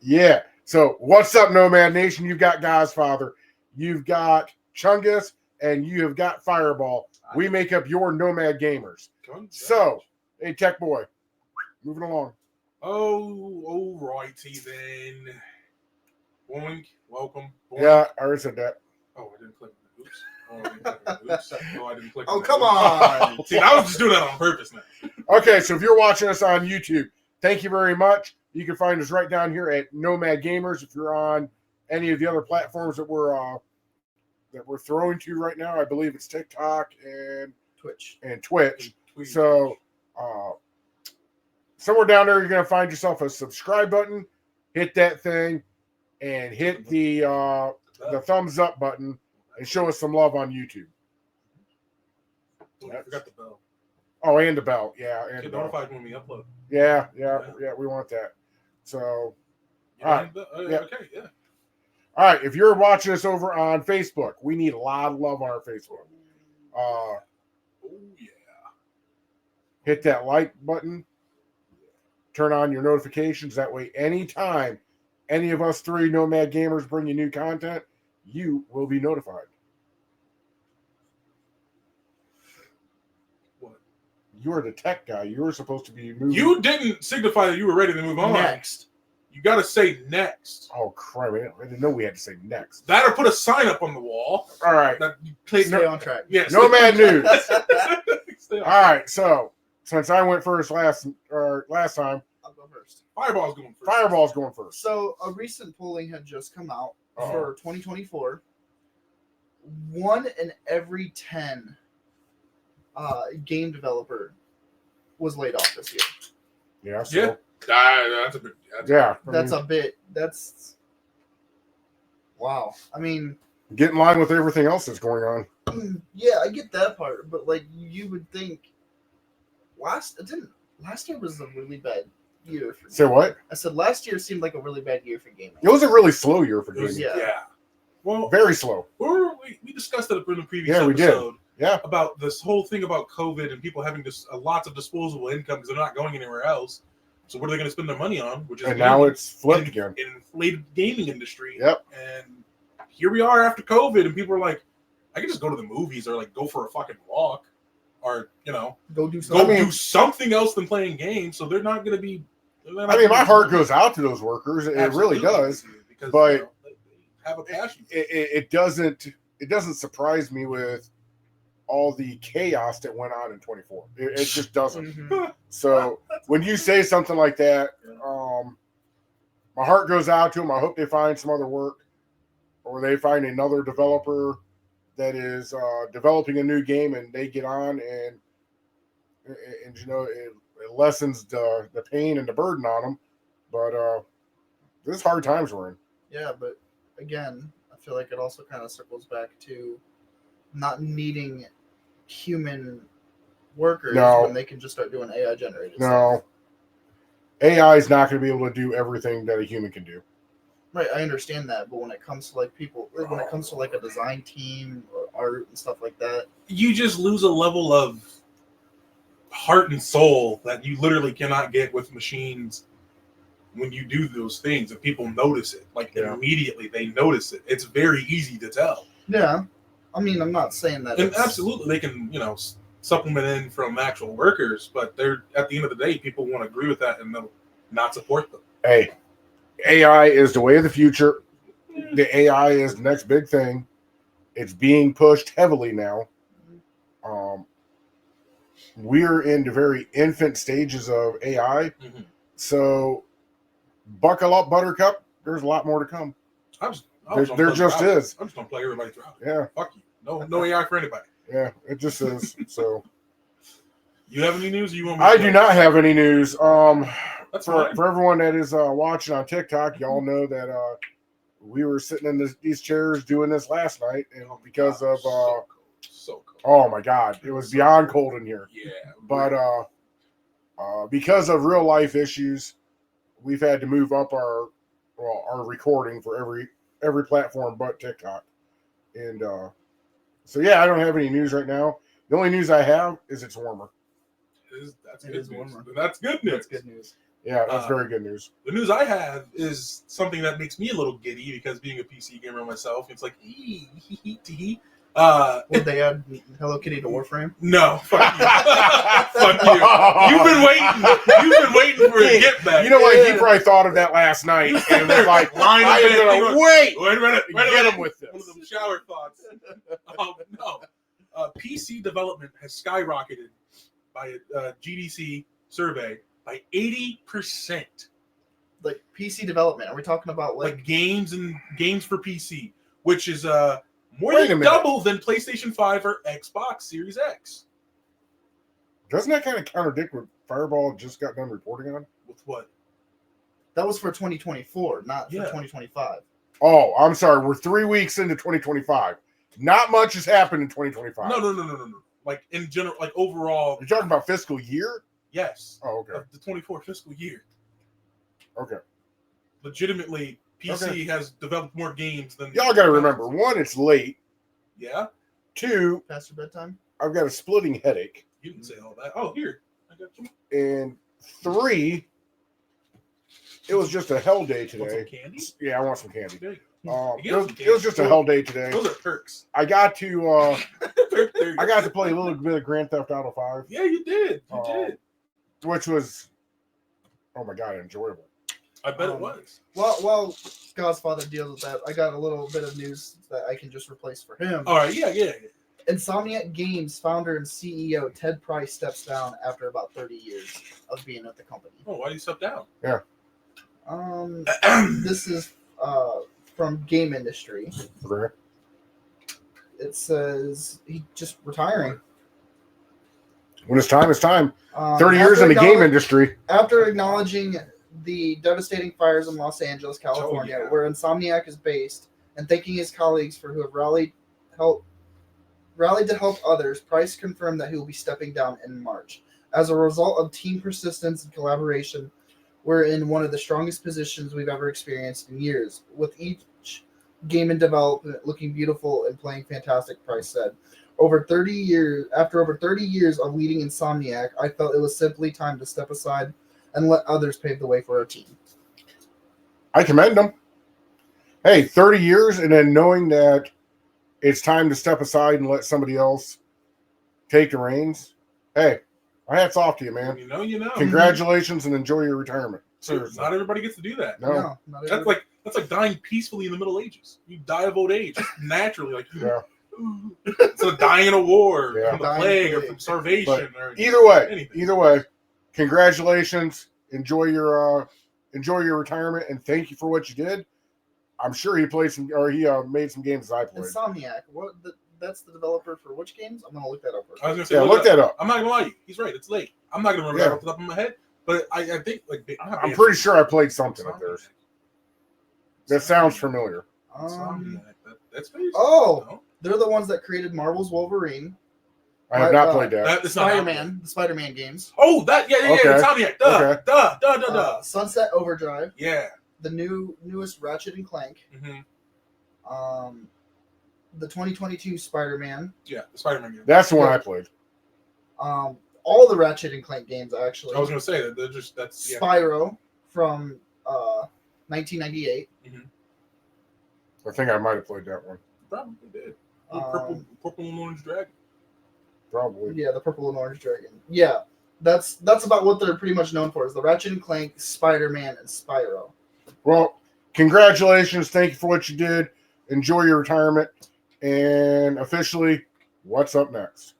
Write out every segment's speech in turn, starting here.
Yeah. So what's up, Nomad Nation? You've got Godfather, you've got Chungus, and you have got Fireball. We make up your Nomad Gamers. So, hey, Tech Boy, moving along. Oh, righty then. Boink, welcome. Boink. Yeah, I already said that. Oh, I didn't click on the oops. Oh, I didn't click on the oops. No, I didn't click on Oh, the come oops. on. See, I was just doing that on purpose now. Okay, so if you're watching us on YouTube, thank you very much. You can find us right down here at Nomad Gamers. If you're on any of the other platforms that we're throwing to right now, I believe it's TikTok and Twitch. So somewhere down there, you're going to find yourself a subscribe button. Hit that thing and hit the thumbs up button and show us some love on YouTube. Oh, I forgot the bell. Oh, and the bell. Yeah. And Get notified when we upload. Yeah, we want that. So, all right. Okay, yeah. All right, if you're watching us over on Facebook, we need a lot of love on our Facebook. Oh, yeah. Hit that like button. Turn on your notifications. That way, anytime any of us three Nomad Gamers bring you new content, you will be notified. What? You are the tech guy. You were supposed to be moving. You didn't signify that you were ready to move on. Next. You got to say next. Oh, crap. I didn't know we had to say next. That or put a sign up on the wall. All right. That Stay on track. Yes. Nomad News. Stay on All right, so since I went first last time, I'll go first. Fireball's going first. Fireball's going first. So a recent polling had just come out Uh-oh. for 2024. 1 in every 10 game developer was laid off this year. Yeah. So, Yeah. That's a big. That's wow. I mean, get in line with everything else that's going on. yeah, I get that part, but like you would think last year was a really bad year for Say what? I said last year seemed like a really bad year for gaming. It was a really slow year for gaming. Yeah. Well, Very slow. we discussed it in the previous Yeah, we did. episode. Yeah. About this whole thing about COVID and people having just lots of disposable income because they're not going anywhere else. So what are they going to spend their money on? Which is And now it's flipped again. In inflated gaming industry. Yep. And here we are after COVID, and people are like, I can just go to the movies or like go for a fucking walk, or Go do something. do something else than playing games. So they're not going to be. I mean, my heart goes out to those workers. It really does. Because But they have a passion. it doesn't surprise me with all the chaos that went on in 24. It just doesn't. Mhm. So when you say something like that, my heart goes out to them. I hope they find some other work, or they find another developer that is developing a new game, and they get on, and it lessens the pain and the burden on them. But this is hard times we're in. Yeah, but again, I feel like it also kind of circles back to not needing human workers when they can just start doing AI generated stuff. No, AI is not going to be able to do everything that a human can do. Right, I understand that, but when it comes to like people, when it comes to like a design team or art and stuff like that, You just lose a level of heart and soul that you literally cannot get with machines when you do those things, and people notice it. Like immediately they notice it. It's very easy to tell. yeah. I mean, I'm not saying that. And absolutely, they can supplement in from actual workers, but they're at the end of the day, people won't agree with that and they'll not support them. Hey, AI is the way of the future. The AI is the next big thing. It's being pushed heavily now. We're in the very infant stages of AI. Mm-hmm. So buckle up, Buttercup. There's a lot more to come. There just is. I'm just gonna play everybody throughout. Yeah. Fuck you. No AI for anybody. Yeah, it just is. So. You have any news? Or you want me? I do not have any news. That's for fine. for everyone that is watching on TikTok, y'all know that we were sitting in these chairs doing this last night, and because of so cold. Oh my God, it was beyond cold in here. Yeah. But because of real life issues, we've had to move up our recording for every platform but TikTok, and so yeah, I don't have any news right now. The only news I have is it's warmer. That's good news. That's good news. That's good news. Yeah, that's very good news. The news I have is something that makes me a little giddy because being a PC gamer myself, it's like Would they add Hello Kitty to Warframe? No, fuck you. Fuck you. You've been waiting for a get back. You know what? He probably thought of that last night and was like, I'm gonna wait a minute. get him with this. One of them shower thoughts. No. PC development has skyrocketed by a GDC survey by 80%. Like PC development, are we talking about like games for PC, which is more than double than PlayStation 5 or Xbox Series X. Doesn't that kind of contradict what Fireball just got done reporting on? With what? That was for 2024, not for 2025. Oh, I'm sorry. We're 3 weeks into 2025. Not much has happened in 2025. No. Like in general, like overall. You're talking about fiscal year? Yes. Oh, okay. The 24 fiscal year. Okay. Legitimately, PC has developed more games than. Y'all got to remember, one, it's late. Yeah. Two, past your bedtime. I've got a splitting headache. You didn't say all that. Oh, here. I got you. And three, it was just a hell day today. Want some candy? Yeah, I want some candy. It was just a hell day today. Those are perks. I got to play a little bit of Grand Theft Auto 5. Yeah, you did. You did. Which was, oh my God, enjoyable. I bet it was. Well, Godfather deals with that. I got a little bit of news that I can just replace for him. All right, yeah. Insomniac Games founder and CEO Ted Price steps down after about 30 years of being at the company. Oh, why did he step down? Yeah. This is from Game Industry. Okay. It says he just retiring. When it's time, it's time. 30 years in the game industry. After acknowledging the devastating fires in Los Angeles, California, where Insomniac is based, and thanking his colleagues for who have rallied to help others, Price confirmed that he will be stepping down in March. As a result of team persistence and collaboration, we're in one of the strongest positions we've ever experienced in years, with each game in development looking beautiful and playing fantastic, Price said. After over 30 years of leading Insomniac, I felt it was simply time to step aside and let others pave the way for our team. I commend them. Hey, 30 years and then knowing that it's time to step aside and let somebody else take the reins. Hey, my hat's off to you, man. You know. Congratulations and enjoy your retirement. Seriously. Not everybody gets to do that. No. That's like dying peacefully in the Middle Ages. You die of old age naturally, like instead of dying in a war, from the plague, or from starvation, or either way, congratulations. Enjoy your retirement, and thank you for what you did. I'm sure he played some, or he made some games I played. Insomniac. That's the developer for which games? I'm gonna look that up. I was gonna say, look that up. I'm not gonna lie to you. He's right. It's late. I'm not gonna remember off the top of my head, but I think I'm pretty sure I played something of theirs. That sounds familiar. That's they're the ones that created Marvel's Wolverine. I have not played that. The Spider-Man games. Oh, Insomniac. Duh. Sunset Overdrive. Yeah. The newest Ratchet and Clank. Mm-hmm. The 2022 Spider-Man. Yeah, the Spider-Man game. That's the one I played. All the Ratchet and Clank games, actually. I was going to say that they're just Spyro from 1998. Mm-hmm. I think I might have played that one. Probably did. Purple and orange dragon. Probably. Yeah, the purple and orange dragon. Yeah, that's about what they're pretty much known for, is the Ratchet and Clank, Spider-Man, and Spyro. Well, congratulations. Thank you for what you did. Enjoy your retirement. And officially, what's up next?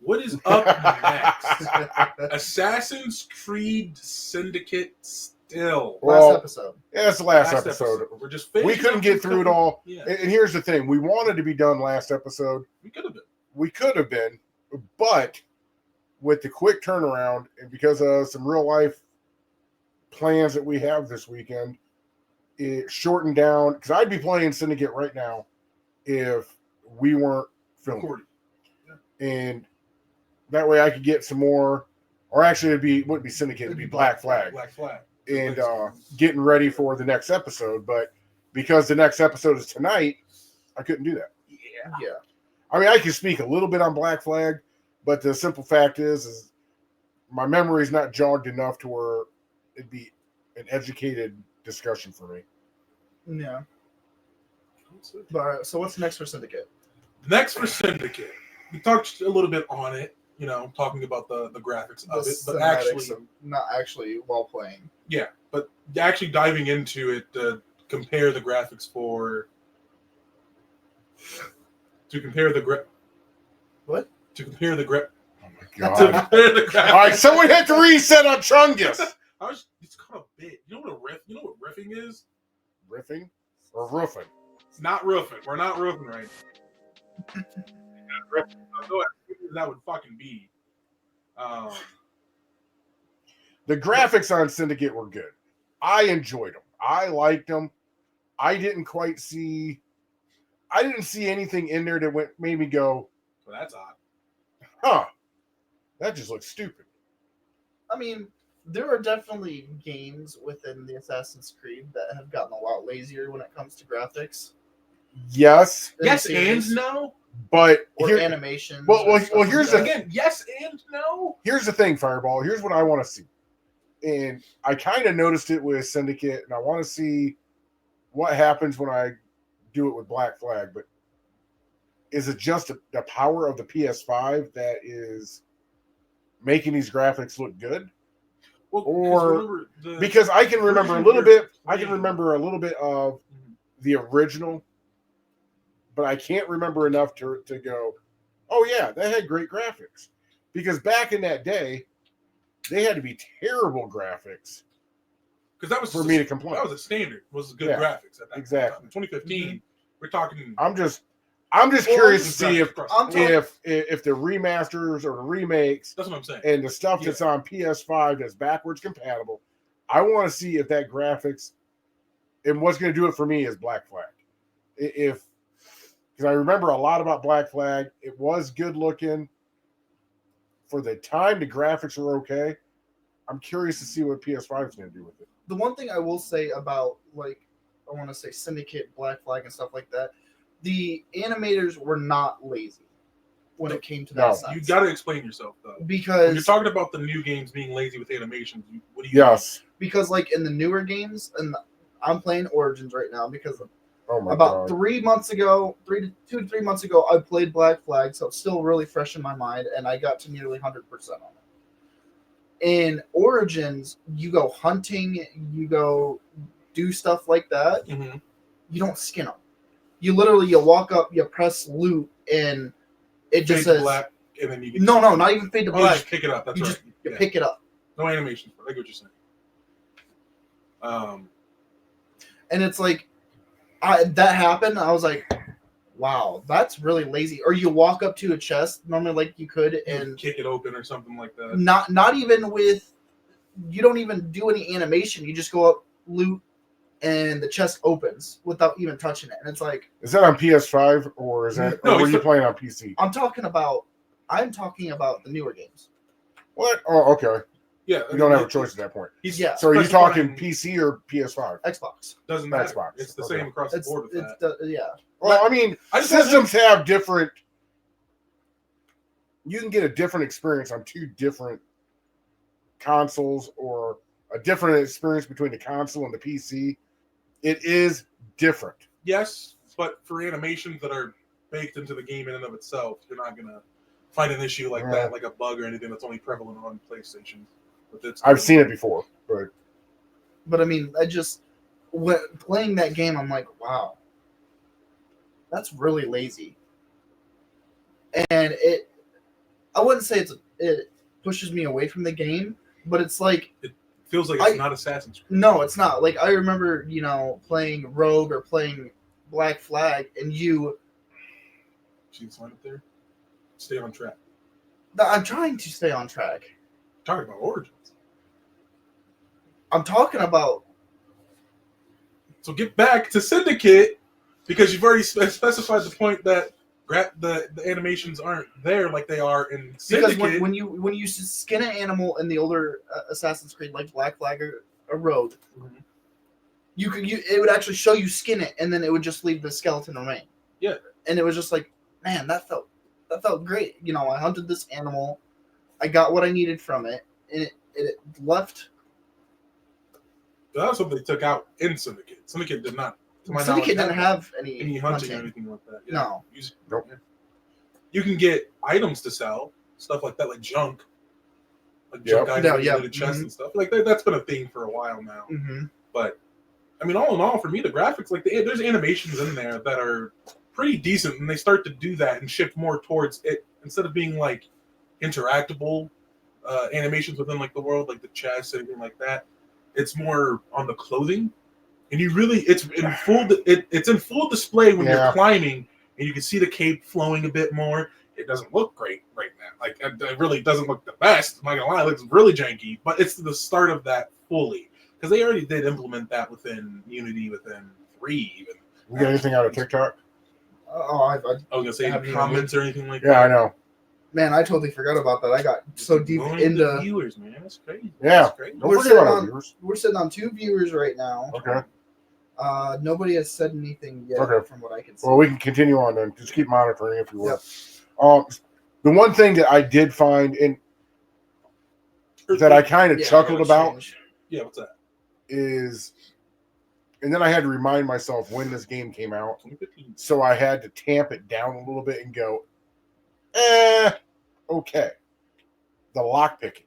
What is up next? Assassin's Creed Syndicate Still. Well, Last episode. Yeah, it's the last episode. We're just We couldn't get through it all. Yeah. And here's the thing. We wanted to be done last episode. We could have been. We could have been, but with the quick turnaround and because of some real life plans that we have this weekend, it shortened down because I'd be playing Syndicate right now if we weren't filming. Yeah. And that way I could get some more, or actually wouldn't be Syndicate, it'd be Black Flag. Black Flag. And getting ready for the next episode. But because the next episode is tonight, I couldn't do that. Yeah. I mean, I can speak a little bit on Black Flag, but the simple fact is my memory is not jogged enough to where it'd be an educated discussion for me. Yeah. But so what's next for Syndicate? Next for Syndicate, we talked a little bit on it, talking about the graphics of it, but actually not actually while playing. Yeah, but actually diving into it to compare the graphics What? To compare the Oh my god! All right, someone hit the reset on Chungus. It's called a bit. You know what a riff? You know what riffing is? Riffing or roofing? It's not roofing. We're not roofing right now. That would fucking be. The graphics on Syndicate were good. I enjoyed them. I liked them. I didn't see anything in there that made me go, well, that's odd. Huh. That just looks stupid. I mean, there are definitely games within the Assassin's Creed that have gotten a lot lazier when it comes to graphics. Yes. Yes and no. But animation. Well, here's yes and no. Here's the thing, Fireball. Here's what I want to see. And I kind of noticed it with Syndicate, and I want to see what happens when I do it with Black Flag. But is it just the power of the PS5 that is making these graphics look good? Well, or because I can remember a little bit. I can remember a little bit of the original, but I can't remember enough to go, oh yeah, that had great graphics. Because back in that day, they had to be terrible graphics. Because that was for me to complain. That was a standard. Was good graphics at that exactly. Time. In 2015, we're talking. I'm just curious to see if the remasters or the remakes. That's what I'm saying. And the stuff that's on PS5 that's backwards compatible. I want to see if that graphics. And what's going to do it for me is Black Flag. Because I remember a lot about Black Flag. It was good looking. For the time, the graphics were okay. I'm curious to see what PS5 is going to do with it. The one thing I will say about, I want to say Syndicate, Black Flag, and stuff like that, the animators were not lazy when it came to that sense. You got to explain yourself, though. Because when you're talking about the new games being lazy with animations, what do you Yes. mean? Because, in the newer games, and I'm playing Origins right now because about 3 months ago, 2 to 3 months ago, I played Black Flag, so it's still really fresh in my mind, and I got to nearly 100% on it. In Origins, you go hunting, you go do stuff like that. Mm-hmm. You don't skin them. You walk up, you press loot, and it just says black, and then you get no, not even fade to black. You just pick it up. That's right. You pick it up. No animation. I get what you're saying. And it's that happened. I was like, wow, that's really lazy. Or you walk up to a chest normally you could and kick it open or something like that. Not even with, you don't even do any animation. You just go up, loot, and the chest opens without even touching it. And it's is that on PS5 or is that or were you playing on PC? I'm talking about the newer games. What? Oh, okay. Yeah, you don't have a choice at that point. So are you talking PC or PS5? Xbox. Doesn't matter. Xbox. It's the same across the board with that. Yeah. Well, I mean, systems have different. You can get a different experience on two different consoles, or a different experience between the console and the PC. It is different. Yes, but for animations that are baked into the game in and of itself, you're not gonna find an issue like that, like a bug or anything that's only prevalent on PlayStation. I've seen it before, but I mean, when playing that game, I'm like, wow, that's really lazy. And I wouldn't say it pushes me away from the game, but it's feels like it's not Assassin's Creed. No, it's not. Like, I remember, playing Rogue or playing Black Flag, and you... See the sign up there? Stay on track. I'm trying to stay on track. Talking about Origins. I'm talking about... So get back to Syndicate, because you've already specified the point that the animations aren't there like they are in Syndicate. Because when you skin an animal in the older Assassin's Creed, like Black Flag or Rogue, it would actually show you skin it, and then it would just leave the skeleton remain. Yeah. And it was just like, man, that felt great. I hunted this animal, I got what I needed from it, and it left. But that was something they took out in Syndicate. Syndicate did not. Syndicate didn't have any hunting or anything like that. Yeah. No. Nope. Yeah. You can get items to sell, stuff like that, like junk. Like junk items, related chests and stuff. Like that's been a thing for a while now. Mm-hmm. But, I mean, all in all, for me, the graphics, like there's animations in there that are pretty decent, and they start to do that and shift more towards it instead of being like interactable animations within like the world, like the chests, anything like that. It's more on the clothing, and it's in full display when you're climbing, and you can see the cape flowing a bit more. It doesn't look great right now. Like it really doesn't look the best. I'm not gonna lie, it looks really janky, but it's the start of that fully, because they already did implement that within Unity, within 3 even. We got anything out of TikTok? I was gonna say any comments or anything like that. Yeah, I know. Man, I totally forgot about that. I got so deep into viewers, man. That's crazy. Yeah, that's crazy. Don't forget about our viewers. We're sitting on 2 viewers right now. Okay. Nobody has said anything yet, from what I can see. Well, we can continue on then. Just keep monitoring if you will. Yep. The one thing that I did find that I kind of chuckled about, what's that? Is, and then I had to remind myself when this game came out, 2015. So I had to tamp it down a little bit and go, okay. The lockpicking.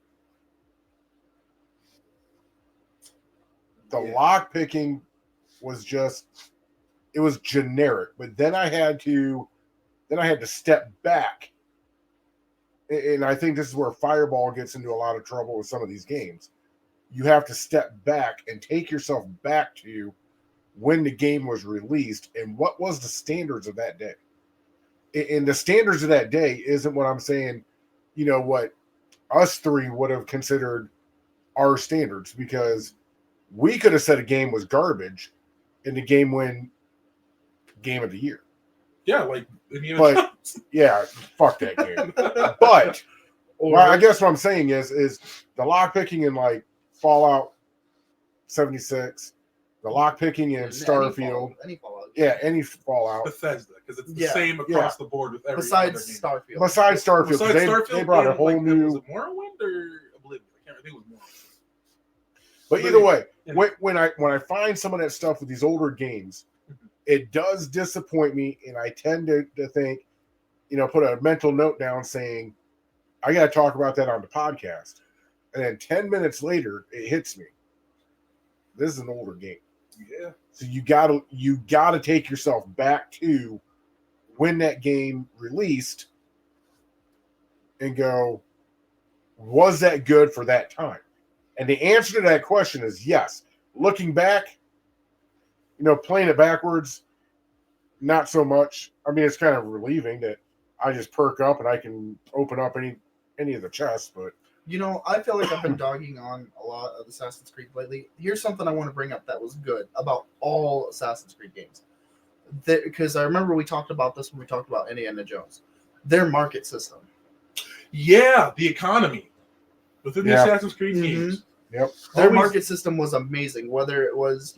The lockpicking was it was generic, but then I had to step back. And I think this is where Fireball gets into a lot of trouble with some of these games. You have to step back and take yourself back to when the game was released and what was the standards of that day. And the standards of that day isn't what I'm saying, what us 3 would have considered our standards, because we could have said a game was garbage and the game win Game of the Year. Yeah, like, yeah, fuck that game. But I guess what I'm saying is the lockpicking in like Fallout 76, the lockpicking in Starfield, any Fallout. Yeah, any Fallout. Bethesda, because it's the same across the board with every besides Starfield. Besides Starfield, they brought a whole new. Was it Morrowind or Oblivion? I think it was Morrowind. But either way, when I find some of that stuff with these older games, it does disappoint me, and I tend to think, put a mental note down saying, I got to talk about that on the podcast. And then 10 minutes later, it hits me. This is an older game. Yeah. So you gotta take yourself back to when that game released and go, was that good for that time? And the answer to that question is yes. Looking back, playing it backwards, not so much. I mean, it's kind of relieving that I just perk up and I can open up any of the chests, but I feel like I've been dogging on a lot of Assassin's Creed lately. Here's something I want to bring up that was good about all Assassin's Creed games. Because I remember we talked about this when we talked about Indiana Jones. Their market system. Yeah, the economy. Within the Assassin's Creed games. Yep. Their market system was amazing. Whether it was,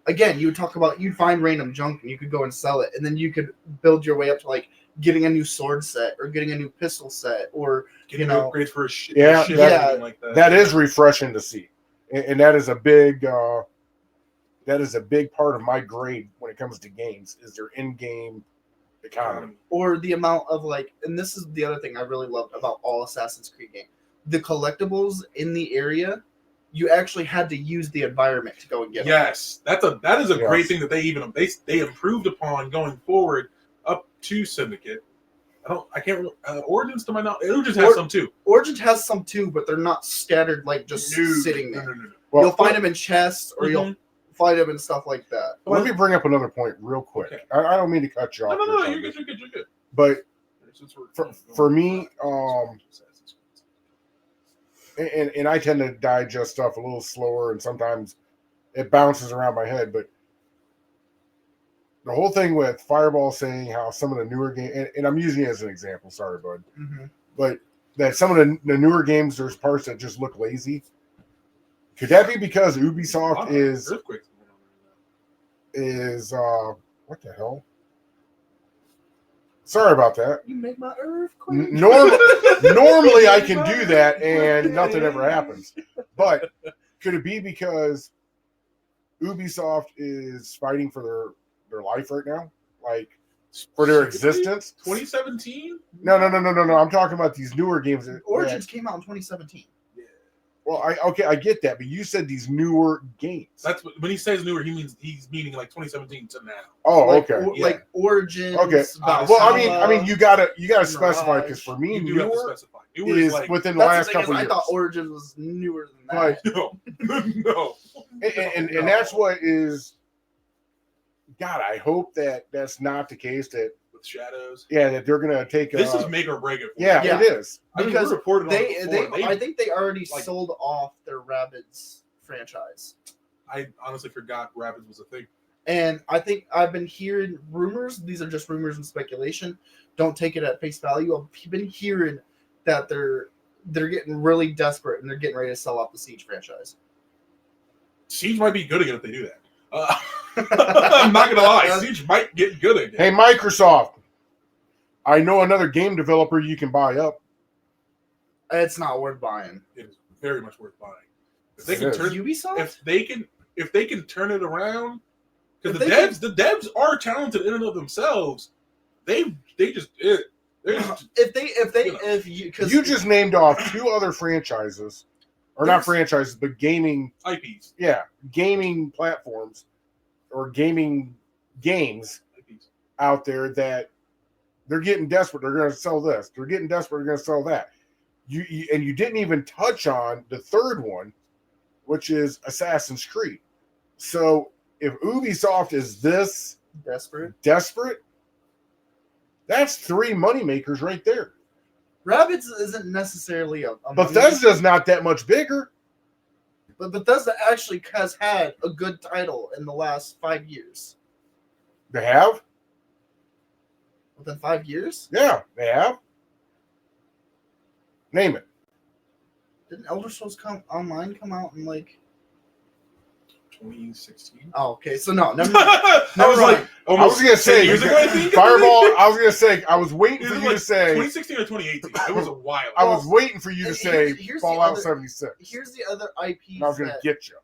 again, you would talk about, you'd find random junk and you could go and sell it. And then you could build your way up to like getting a new sword set or getting a new pistol set or getting upgrades for a ship. Like that. That is refreshing to see. And that is a big part of my grade when it comes to games is their in-game economy. Or the amount of and this is the other thing I really loved about all Assassin's Creed games. The collectibles in the area, you actually had to use the environment to go and get them. Yes, that is a great thing that they improved upon going forward up to Syndicate. I can't remember. Origins to my knowledge. Origins has some too. Origins has some too, but they're not scattered like just sitting there. No. Well, You'll find them in chests, or you'll find them in stuff like that. Let me bring up another point real quick. Okay. I don't mean to cut you off. No, you're good. But for me, and I tend to digest stuff a little slower, and sometimes it bounces around my head. But the whole thing with Fireball saying how some of the newer games, and I'm using it as an example, sorry, bud, but that some of the newer games, there's parts that just look lazy. Could that be because Ubisoft is what the hell? Sorry about that. You make my earthquake. Normally I can do that and nothing ever happens. But could it be because Ubisoft is fighting for their life right now? Like for their existence? 2017? No. I'm talking about these newer games. Origins came out in 2017. Well, I get that, but you said these newer games. That's when he says newer, he's meaning like 2017 to now. Oh, like, okay. Like Origins. Okay. Well, I mean, you gotta specify because for me, you do have to specify. Newer is like, within the last couple of years. I thought Origins was newer than that. No. And that's what is. God, I hope that that's not the case. That with Shadows. Yeah, that they're gonna take. This is make or break it. Yeah, it is because I think they already sold off their Rabbids franchise. I honestly forgot Rabbids was a thing. And I think I've been hearing rumors. These are just rumors and speculation. Don't take it at face value. I've been hearing that they're getting really desperate and they're getting ready to sell off the Siege franchise. Siege might be good again if they do that. I'm not gonna lie, Siege might get good again. Hey, Microsoft, I know another game developer you can buy up. It's not worth buying. It is very much worth buying. If they can turn Ubisoft, if they can turn it around, because the devs are talented in and of themselves. They just if you just named off two other franchises. Or not franchises, but gaming IPs. Yeah, gaming platforms or gaming games IPs out there that they're getting desperate. They're going to sell this. They're getting desperate. They're going to sell that. You didn't even touch on the third one, which is Assassin's Creed. So if Ubisoft is this desperate, that's three moneymakers right there. Rabbids isn't necessarily a Bethesda's not that much bigger. But Bethesda actually has had a good title in the last 5 years. They have? Within 5 years? Yeah, they have. Name it. Didn't Elder Scrolls Online come out in like 2016? Oh, okay. So no, never mind. I was gonna say years ago, I think. Fireball. I was gonna say I was waiting for you to say 2016 or 2018. It was a while. I was waiting for you to say Fallout 76. Here's the other IPs and I was gonna get you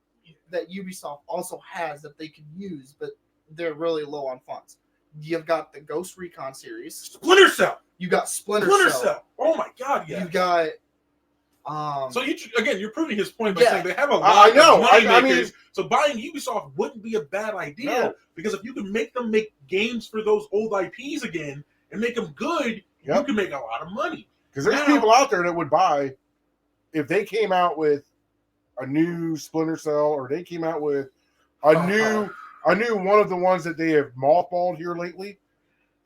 that Ubisoft also has that they can use, but they're really low on funds. You've got the Ghost Recon series, Splinter Cell. You got Splinter Cell. Oh my God, yeah. You got. So you're proving his point by saying they have a lot. I know. Of money makers, so buying Ubisoft wouldn't be a bad idea because if you can make them make games for those old IPs again and make them good, you can make a lot of money. Because there's people out there that would buy if they came out with a new Splinter Cell or they came out with a new one of the ones that they have mothballed here lately.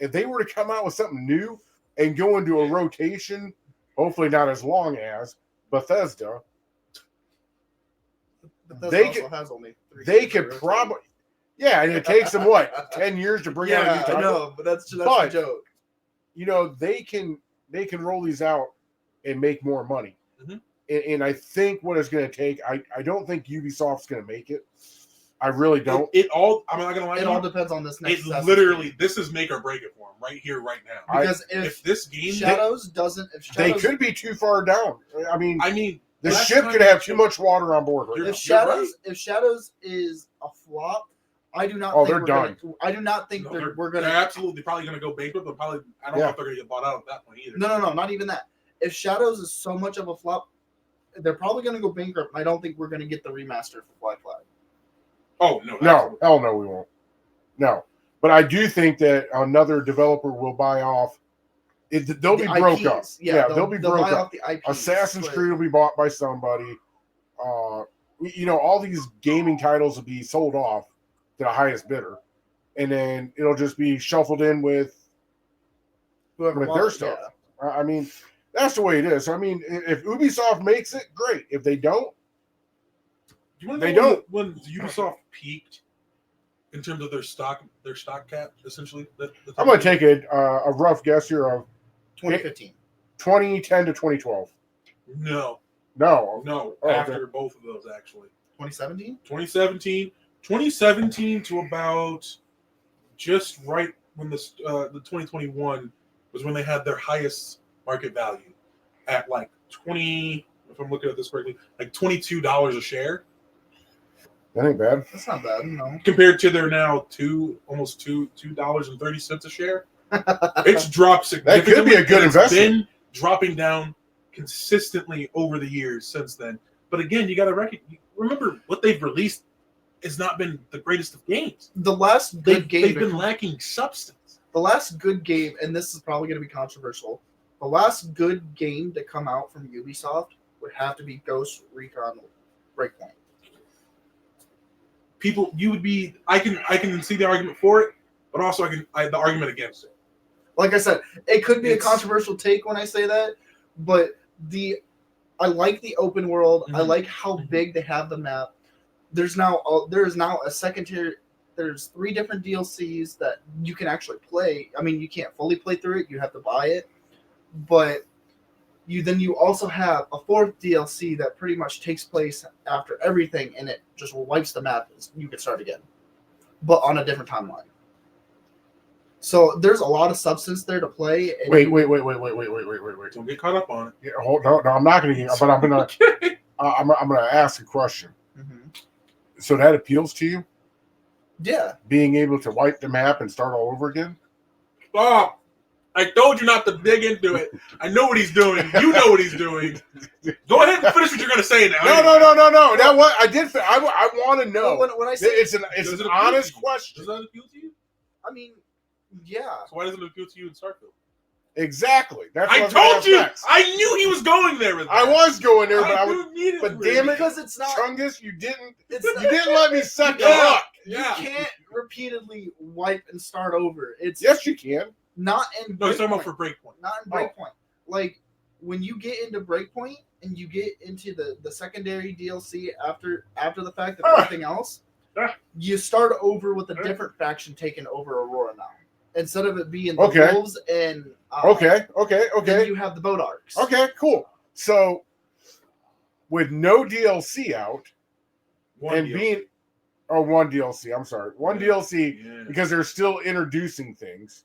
If they were to come out with something new and go into a rotation, hopefully not as long as Bethesda, they could probably, and it takes them 10 years to bring out a new title. I know, but that's a joke. They can roll these out and make more money. Mm-hmm. And I think what it's going to take, I don't think Ubisoft's going to make it. I really don't. I'm not gonna lie. It all depends on this next. This is make or break it for them right here, right now. Because if this game Shadows they could be too far down. I mean, the last ship could have too much water on board. If Shadows is a flop, I do not. Oh, they're done. I do not think we're gonna. They're absolutely probably gonna go bankrupt, but probably I don't know if they're gonna get bought out at that point either. No, not even that. If Shadows is so much of a flop, they're probably gonna go bankrupt. And I don't think we're gonna get the remaster for Black Flag. Oh, no. No, hell no, we won't. No. But I do think that another developer will buy off They'll be broke up. IPs. Yeah, they'll be broke buy up. off the IPs, Assassin's but- Creed will be bought by somebody. All these gaming titles will be sold off to the highest bidder, and then it'll just be shuffled in with whoever their wants, stuff. yeah. I mean, that's the way it is. I mean, if Ubisoft makes it, great. If they don't, Do you want They to know don't. when Ubisoft peaked in terms of their stock cap, essentially? I'm going to take a rough guess here of 2015. 2010 to 2012. No, No. no. Oh, okay. After both of those, actually. 2017? 2017 to about just right when the 2021 was when they had their highest market value at like 20. If I'm looking at this correctly, like $22 a share. That ain't bad. That's not bad, no. Compared to their now almost $2.30 a share. It's dropped significantly. That could be a good and it's investment. been dropping down consistently over the years since then. But again, you got to remember what they've released has not been the greatest of games. The last good game, They've been lacking substance. the last good game, and this is probably going to be controversial. The last good game to come out from Ubisoft would have to be Ghost Recon Breakpoint. People, you would be. I can see the argument for it, but also the argument against it. Like I said, it could be a It's- controversial take when I say that, but I like the open world. I Mhm. like how big they have the map. There is now a secondary. There's 3 different DLCs that you can actually play. I mean, you can't fully play through it. You have to buy it, but you also have a 4th DLC that pretty much takes place after everything, and it just wipes the map. You can start again, but on a different timeline. So there's a lot of substance there to play. And Wait. Don't get caught up on it. Yeah, no, I'm not going to get. But I'm going to. I'm going to ask a question. Mhm. So that appeals to you? Yeah. Being able to wipe the map and start all over again? Stop! I told you not to dig into it. I know what he's doing. You know what he's doing. Go ahead and finish what you're going to say now. No. That what I did. I want to know. When I say It's an Does it appeal honest to you? question. Does that appeal to you? I mean, yeah. So why doesn't it appeal to you in Starfield? Exactly. That's what I was gonna told ask you. next. I knew he was going there with that. I was going there, but but damn it, Because it's not. Chungus, you didn't It's let me suck the Yeah. hook. Yeah. You can't repeatedly wipe and start over. It's Yes, you can. not in No, he's talking Breakpoint. about for Breakpoint. Not in Breakpoint. Like when you get into Breakpoint and you get into the secondary DLC after the fact of everything else, you start over with a different faction taking over Aurora now. Instead of it being the Okay. wolves and Okay. then you have the boat arcs. Okay, cool. So, with no DLC out and being one DLC, I'm sorry, one DLC Yeah. because they're still introducing things.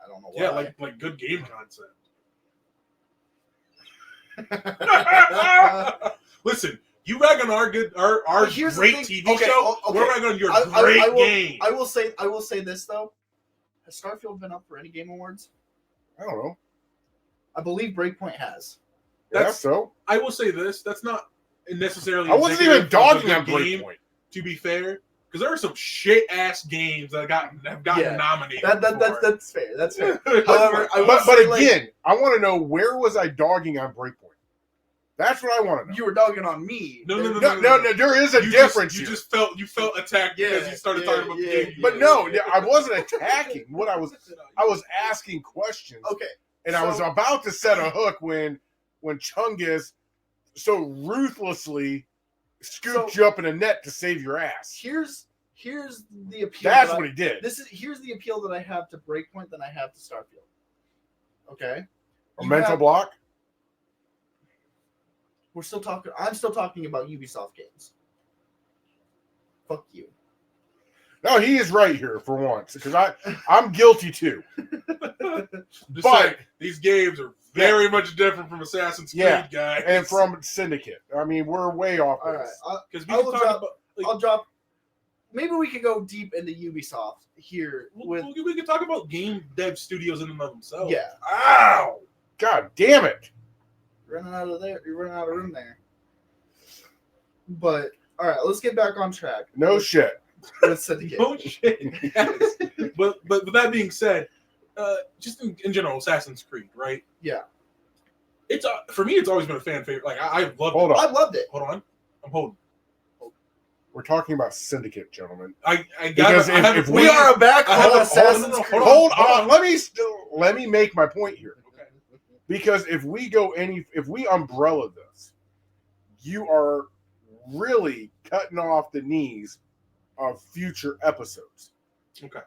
I don't know why. Yeah, like good game concept. Listen, you rag on our But here's the great thing. TV Okay, show. okay. We're rag on your I great will- game. I will say this though. Has Starfield been up for any game awards? I don't know. I believe Breakpoint has. Yeah, so I will say this. That's not necessarily. I wasn't indicative even of dogging a on good game, Breakpoint. to be fair, because there are some shit ass games that have gotten Yeah. nominated. That's fair. That's fair. However, However, I will But say, like, again, I want to know where was I dogging on Breakpoint? That's what I want to know. you were dogging on me. No. No, there is a difference. You here. just felt attacked because you started talking about the game. But no, I wasn't attacking. What I was asking questions, Okay. and I was about to set a hook when Chungus so ruthlessly scooped you up in a net to save your ass. Here's the appeal. That's that what he did. Here's the appeal that I have to Breakpoint than I have to Starfield. Okay. A You mental have- block. I'm still talking about Ubisoft games. Fuck you. No, he is right here for once because I'm guilty too. Just But- saying, these games are very much different from Assassin's Creed, Yeah, guys. And from Syndicate. I mean, we're way off. All right. base. Because I will drop- like, I'll drop. Maybe we can go deep into Ubisoft here with. we could talk about game dev studios in and of themselves. Yeah. Ow! God damn it! Running out of there. You're running out of room there. But all right, let's get back on track. No shit. With Syndicate. No shit. Yes. But with that being said, just in general, Assassin's Creed, right? Yeah. It's for me, it's always been a fan favorite. Like I loved Hold it. on. I loved it. Hold on, I'm holding. We're talking about Syndicate, gentlemen. I got Because if We are back I have on a- Assassin's hold Creed. Hold on. Let me make my point here. Okay. Because if we umbrella this, you are really cutting off the knees of future episodes. Okay.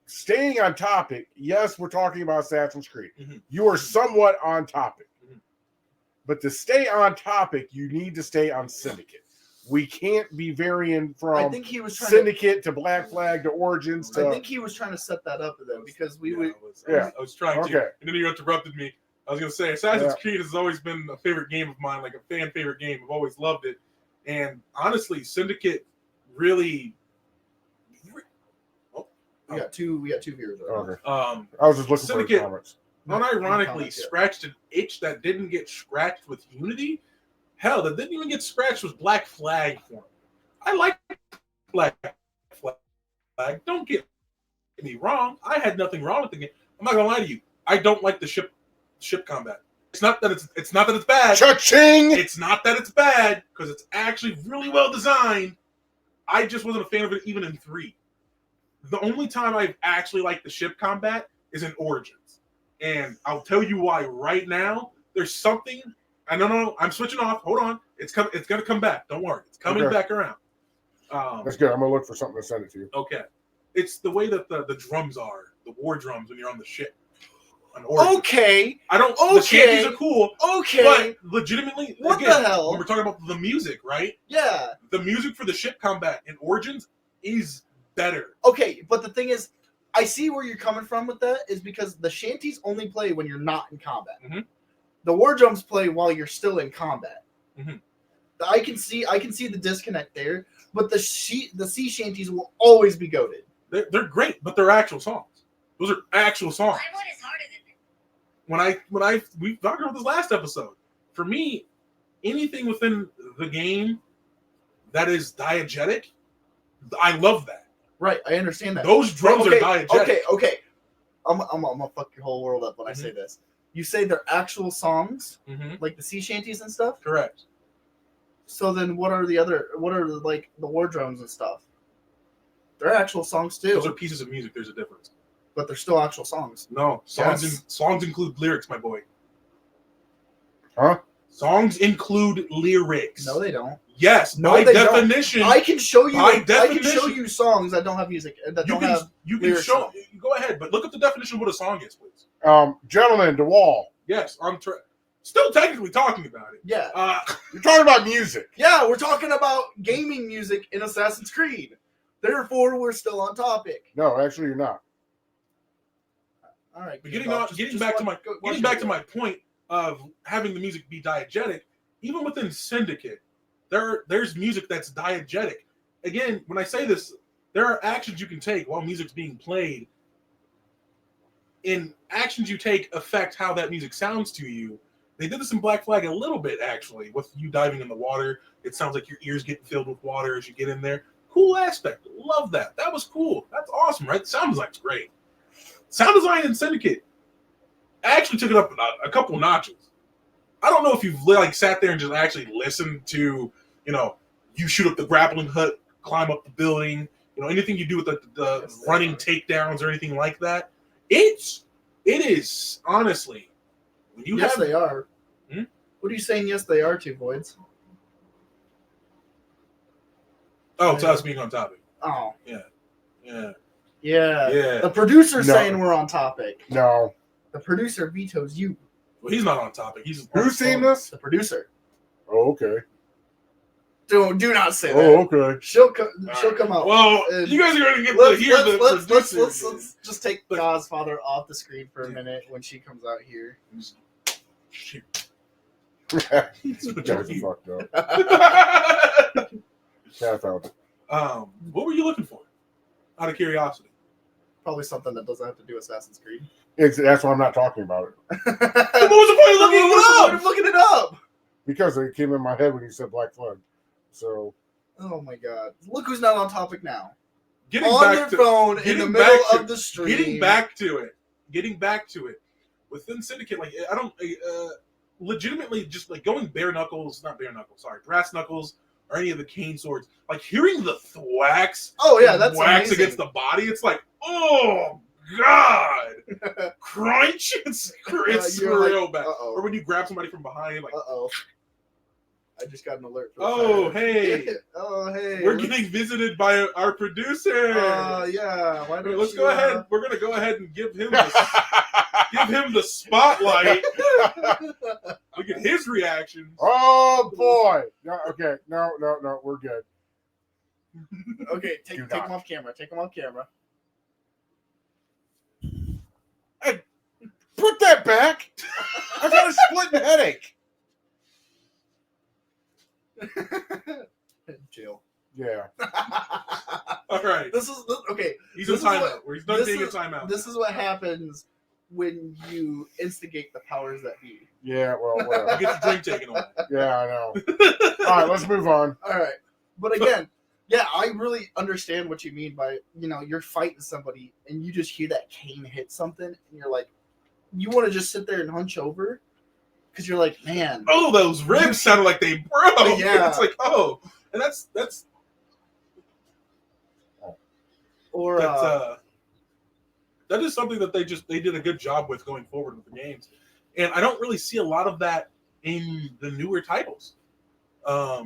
Staying on topic, yes, we're talking about Assassin's Creed. Mhm. You are somewhat on topic. Mhm. But to stay on topic, you need to stay on Syndicate. We can't be varying I from think he was trying Syndicate to Black Flag to Origins to. to. I think he was trying to set that up though, because we would. Yeah. I was trying to, Okay. and then you interrupted me. I was going to say Assassin's Yeah. Creed has always been a favorite game of mine, like a fan favorite game. I've always loved it, and honestly, Syndicate really. We got two viewers. Right? Okay. I I was just looking Syndicate- for comments. unironically comments, yeah. scratched an itch that didn't get scratched with Unity. Hell, that didn't even get scratched with Black Flag for me. I like Black Flag. Don't get me wrong. I had nothing wrong with the game. I'm not gonna lie to you. I don't like the ship combat. It's not that it's bad. Cha-ching! It's not that it's bad because it's actually really well designed. I just wasn't a fan of it even in 3. The only time I've actually liked the ship combat is in Origins. And I'll tell you why right now. There's something. I don't know. I'm switching off. Hold on. It's gonna come back. Don't worry. It's coming Okay. back around. That's good. I'm gonna look for something to send it to you. Okay. It's the way that the drums are, the war drums when you're on the ship. On Origins. Okay. I don't. Okay. The shanties are cool, Okay. but legitimately, What again, the hell? when we're talking about the music, right? Yeah. The music for the ship combat in Origins is better. Okay, but the thing is, I see where you're coming from with that. Is because the shanties only play when you're not in combat. Mhm. The war drums play while you're still in combat. Mhm. I can see the disconnect there, but the sea shanties will always be goated. They're great, but they're actual songs. Those are actual songs. My one is harder than We talked about this last episode. For me, anything within the game that is diegetic, I love that. Right, I understand that. Those drums okay, are diegetic. Okay. I'm gonna fuck your whole world up when I say this. You say they're actual songs, Mhm. like the sea shanties and stuff. Correct. So then, what are like the war drums and stuff? They're actual songs too, Those are pieces of music. There's a difference. but they're still actual songs. No, songs include lyrics, my boy. Huh? Songs include lyrics. No, they don't. Yes, No, by they don't. definition. I can show you. By I can definition- show you songs that don't have music. That you don't can have. lyrics show. on Go ahead, but look up the definition of what a song is, please. Gentlemen, DeWall, Yes, I'm still technically talking about it. Yeah, you're talking about music. yeah. We're talking about gaming music in Assassin's Creed. Therefore, we're still on topic. No, actually, you're not. All right. But getting back to my point of having the music be diegetic, even within Syndicate, there's music that's diegetic. Again, when I say this, there are actions you can take while music's being played. And actions you take affect how that music sounds to you. They did this in Black Flag a little bit, actually, with you diving in the water. It sounds like your ears get filled with water as you get in there. Cool aspect. Love that. That was cool. That's awesome, right? Sound design's great. Sound design in Syndicate actually took it up a couple notches. I don't know if you've sat there and just actually listened to, you shoot up the grappling hook, climb up the building, anything you do with the running takedowns or anything like that. It is honestly when you Yes, have they are. Hmm? What are you saying? Yes, they are. Two Voids. Oh, it's us being on topic. Oh, Yeah. yeah. The producer's No. saying we're on topic. No. The producer vetoes you. Well, he's not on topic. He's Who's seen this? The producer. Oh, okay. Do not say that. Oh, okay. She'll come out. Well, And you guys are going to get let's, to hear the let's, producer. let's just take Godfather off the screen for a minute when she comes out here. Shoot. You guys are fucked up. Yeah, I found it. What were you looking for? Out of curiosity. Probably something that doesn't have to do Assassin's Creed. That's why I'm not talking about it. What was the point of looking it up? I'm looking it up. Because it came in my head when you said Black Flag. So, Oh my God! Look who's not on topic now. Getting On back their to phone in getting the back middle to- of the stream. getting back to it. getting back to it, within Syndicate, like I don't legitimately just like going brass knuckles, or any of the cane swords, like hearing the thwacks. Oh yeah, that's whacks amazing. against the body. It's like, oh god, crunch. It's real bad. Uh-oh. Or when you grab somebody from behind, like, Uh-oh. I just got an alert. For oh hey, oh hey, we're getting visited by our producer. Yeah. Why don't Let's you, go ahead. We're gonna go ahead and give him the spotlight. Look at his reaction. Oh boy. No, okay. No, we're good. Okay, take him off camera. Take him off camera. Hey, put that back. I got a splitting headache. Jail. Yeah. All right. This is okay. He's in timeout. He's done being in timeout. This is what happens when you instigate the powers that be. Yeah, well, You whatever. get your drink taken away. Yeah, I know. All right, let's move on. All right, but again, yeah, I really understand what you mean by you're fighting somebody and you just hear that cane hit something and you're like, you want to just sit there and hunch over because you're like, man, Oh, those ribs sounded like they broke. Yeah. It's like, oh, and that's or that is something that they did a good job with going forward with the games, and I don't really see a lot of that in the newer titles. The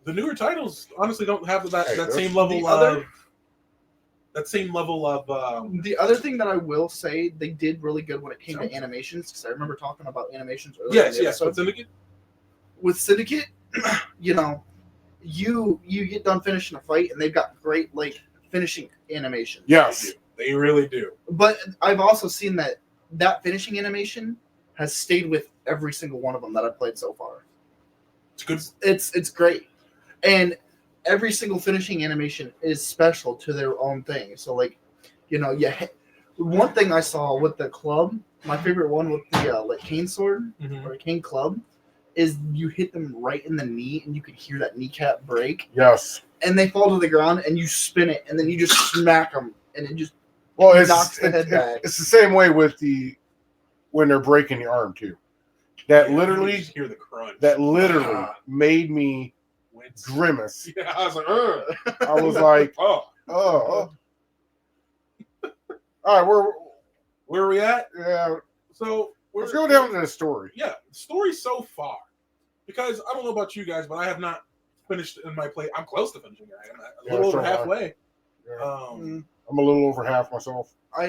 newer titles honestly don't have that same level of the other thing that I will say they did really good when it came to animations, because I remember talking about animations earlier. yes. With Syndicate, With Syndicate, you get done finishing a fight and they've got great finishing animation. Yes. they really do. But I've also seen that finishing animation has stayed with every single one of them that I've played so far. It's good. It's great, and every single finishing animation is special to their own thing. So one thing I saw with the club, my favorite one with the cane sword or cane club, is you hit them right in the knee and you could hear that kneecap break. Yes. And they fall to the ground and you spin it and then you just smack them and it just knocks the head back. It's the same way with when they're breaking the arm too. That literally you just hear the crunch. That literally made me grimace. Yeah, I was like, ugh. I was like, oh. All right, where are we at? Yeah. So let's go down to the story. Yeah, story so far. Because I don't know about you guys, but I have not finished in my play. I'm close to finishing it. I'm a little over halfway. Yeah. I'm a little over half myself. I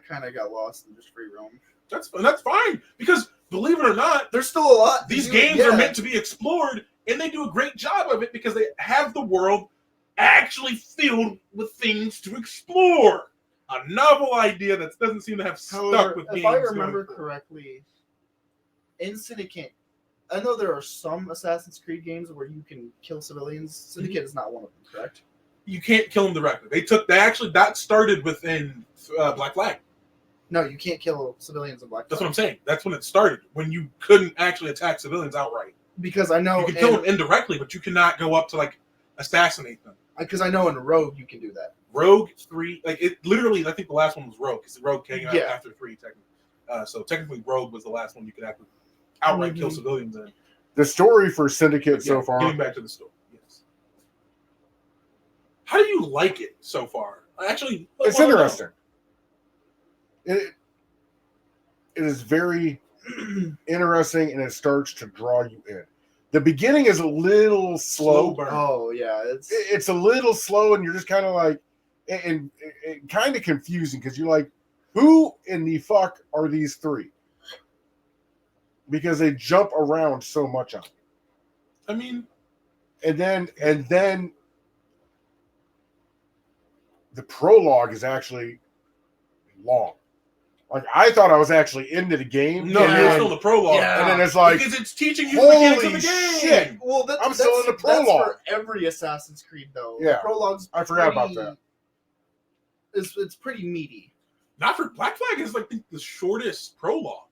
kind of got lost and just free roam. That's fine, because believe it or not, there's still a lot. These games are meant to be explored, and they do a great job of it because they have the world actually filled with things to explore. A novel idea that doesn't seem to have stuck with games. If I remember correctly, in Syndicate, I know there are some Assassin's Creed games where you can kill civilians. Syndicate is not one of them, correct? You can't kill them directly. That started within Black Flag. No, you can't kill civilians in Black Flag. That's what I'm saying. That's when it started, when you couldn't actually attack civilians outright. Because I know you can kill them indirectly, but you cannot go up to assassinate them. Because I know in Rogue you can do that. Rogue 3, it literally, I think the last one was Rogue, because Rogue came out after 3 technically. So technically Rogue was the last one you could outright kill civilians in. The story for Syndicate so far. Getting back to the story, yes. How do you like it so far? Actually, it's interesting. It is very interesting, and it starts to draw you in. The beginning is a little slow. burn. Oh yeah, it's a little slow, and you're just kind of like, and kind of confusing because you're like, who in the fuck are these three? Because they jump around so much on it. I mean, and then the prologue is actually long. Like, I thought I was actually into the game. No, you're still the prologue. Yeah. And then it's like, because it's teaching you the mechanics of the game. Shit. Well, I'm still in the prologue. That's for every Assassin's Creed, though. Yeah. The prologue's I forgot about that. It's pretty meaty. Not for Black Flag is the shortest prologue.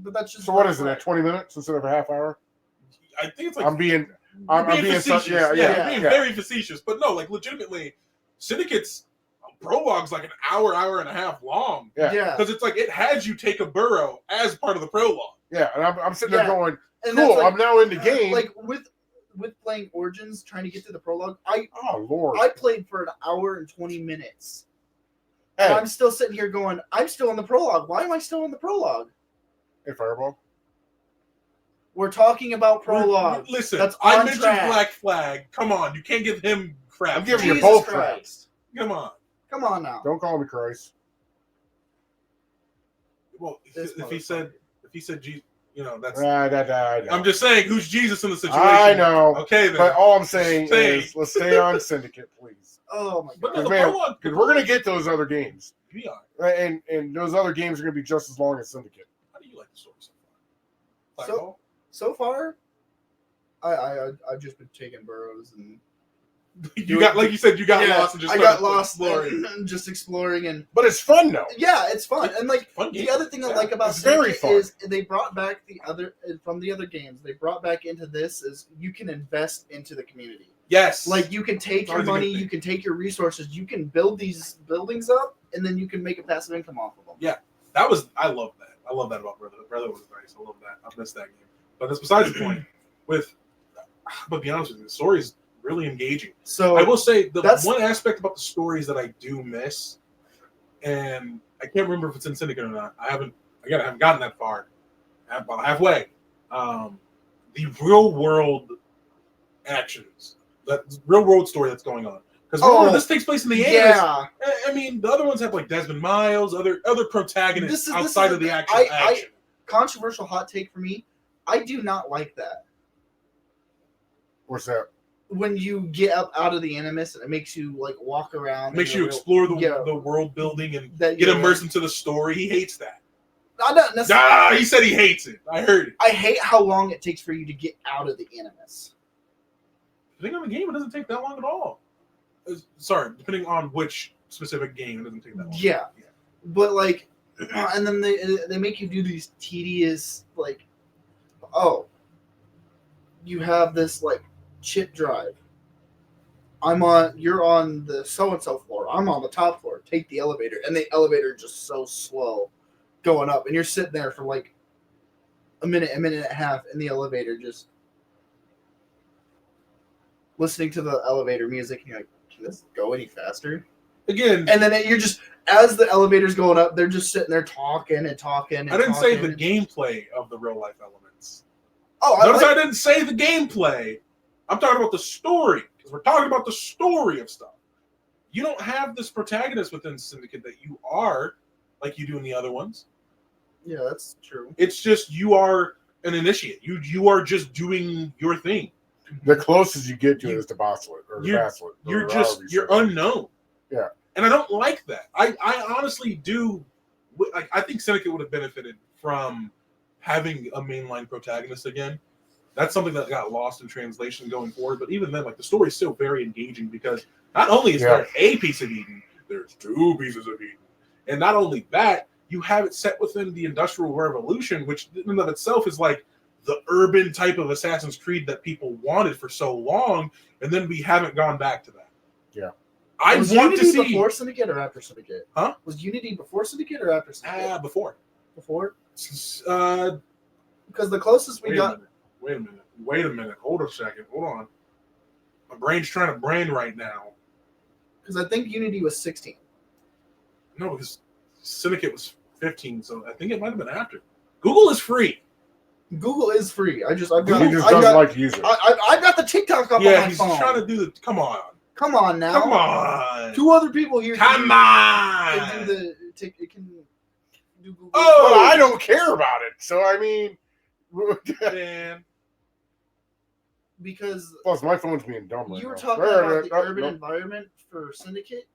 But that's just so. What is it? At 20 minutes instead of a half hour? I think it's I'm being facetious. yeah, being very facetious. But no, legitimately, Syndicate's prologue's like an hour and a half long. Yeah. Because it's like it has you take a burrow as part of the prologue. Yeah, and I'm sitting there going, And cool, that's like, I'm now in the game. Like with playing Origins, trying to get through the prologue, oh Lord, I played for an hour and 20 minutes. hey, And I'm still sitting here going, I'm still in the prologue. Why am I still in the prologue? hey, Fireball. We're talking about prologue. Listen, That's I on mentioned track. Black Flag. Come on, you can't give him crap. I'm giving you Jesus both Christ. cracks. Come on. Come on now. Don't call me Christ. Well, This if he said Jesus, that's. I know. I'm just saying, who's Jesus in the situation? I know. Okay, then. But all I'm saying is, let's stay on Syndicate, please. Oh my But god. no, Because we're gonna get those other games, We are. and those other games are gonna be just as long as Syndicate. How do you like the story so far? So far, I've just been taking burrows and You got, like you said, you got lost and just I got started lost exploring. and just exploring and But it's fun though. yeah, it's fun. And like Fun game. the other thing I like about it's very Syndicate fun. is they brought back the other games. They brought back into this is you can invest into the community. Yes. Like you can take your Always a good money, thing. you can take your resources, you can build these buildings up, and then you can make a passive income off of them. Yeah. I love that. I love that about Brotherhood. Brotherhood was nice. I love that. I missed that game. But that's besides the point. But to be honest with you, the story is really engaging. So I will say the that's- one aspect about the stories that I do miss, and I can't remember if it's in Syndicate or not. I haven't gotten that far. About halfway. The real world actions, that real world story that's going on. Because this takes place in the 80s. yeah. I mean, the other ones have like Desmond Miles, other protagonists outside of the actual action. Controversial hot take for me. I do not like that. What's that? When you get up out of the Animus and it makes you like walk around. Makes you explore the world building and get immersed into the story. He hates that. Not necessarily. He said he hates it. I heard it. I hate how long it takes for you to get out of the Animus. Depending on the game, it doesn't take that long at all. Sorry, depending on which specific game, it doesn't take that long. Yeah. But like, and then they make you do these tedious like, you have this like chip drive. You're on the so and so floor. I'm on the top floor. Take the elevator, and the elevator just so slow going up, and you're sitting there for like a minute and a half in the elevator, just listening to the elevator music. And you're like, can this go any faster? Again, and then you're just as the elevator's going up, they're just sitting there talking. I didn't say the gameplay of the real life elements. Notice I didn't say the gameplay. I'm talking about the story, because we're talking about the story of stuff. You don't have this protagonist within Syndicate that you are like you do in the other ones. Yeah, that's true. It's just you are an initiate. You are just doing your thing. The closest you get to it is the bosslet or the basslet. You're unknown. Yeah. And I don't like that. I honestly do. I think Syndicate would have benefited from having a mainline protagonist again. That's something that got lost in translation going forward. But even then, like, the story is still very engaging, because not only is there a piece of Eden, there's two pieces of Eden. And not only that, you have it set within the Industrial Revolution, which in and of itself is like the urban type of Assassin's Creed that people wanted for so long, and then we haven't gone back to that. Yeah. Was Unity before Syndicate or after Syndicate? Huh? Was Unity before Syndicate or after Syndicate? Before. Before? Because the closest we got... Wait a minute. Hold a second. Hold on. My brain's trying to brain right now. Because I think Unity was 16. No, because Syndicate was 15, so I think it might have been after. Google is free. Google is free. He just doesn't like to use it. I got the TikTok up on my phone. He's trying to do the... Come on. Come on now. Come on. Two other people here. Come on. Can do it can do Google. Well, I don't care about it. So, I mean... Man. Because... Plus, my phone's being dumb right You were now. talking about the urban environment for Syndicate.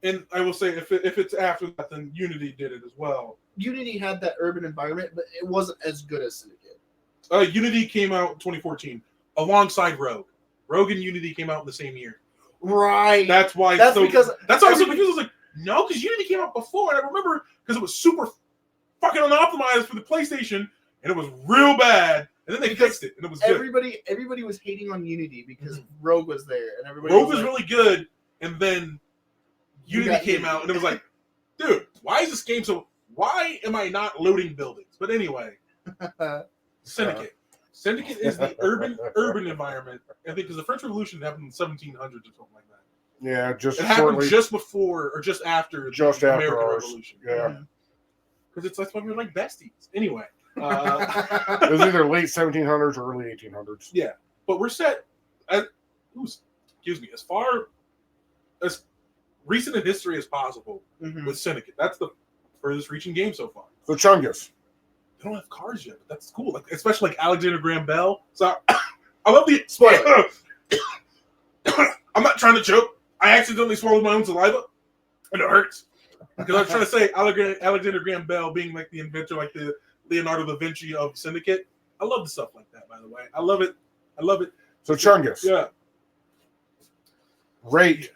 And I will say, if it's after that, then Unity did it as well. Unity had that urban environment, but it wasn't as good as Syndicate. Unity came out in 2014 alongside Rogue. Rogue and Unity came out in the same year. Right. That's why. That's because that's why I was so confused. I was like, no, because Unity came out before, and I remember because it was super fucking unoptimized for the PlayStation, and it was real bad. And then they fixed it, and it was good. Everybody was hating on Unity because Rogue was there, and everybody. Rogue was really good, and then Unity came out, and it was like, dude, why is this game so? Why am I not loading buildings? But anyway, Syndicate. Syndicate is the urban environment. I think because the French Revolution happened in the 1700s or something like that. Yeah, it happened just before or just after the American Revolution. Yeah, because that's why we're like besties. Anyway, it was either late 1700s or early 1800s. Yeah, but we're set. Excuse me. As far as recent in history as possible with Syndicate, that's the furthest reaching game so far. So Chungus. They don't have cars yet, but that's cool. Like especially like Alexander Graham Bell. So I love the spoiler. I'm not trying to joke. I accidentally swallowed my own saliva, and it hurts because I was trying to say Alexander Graham Bell being like the inventor, like the Leonardo da Vinci of Syndicate. I love the stuff like that. By the way, I love it. So Chungus. Yeah. Rate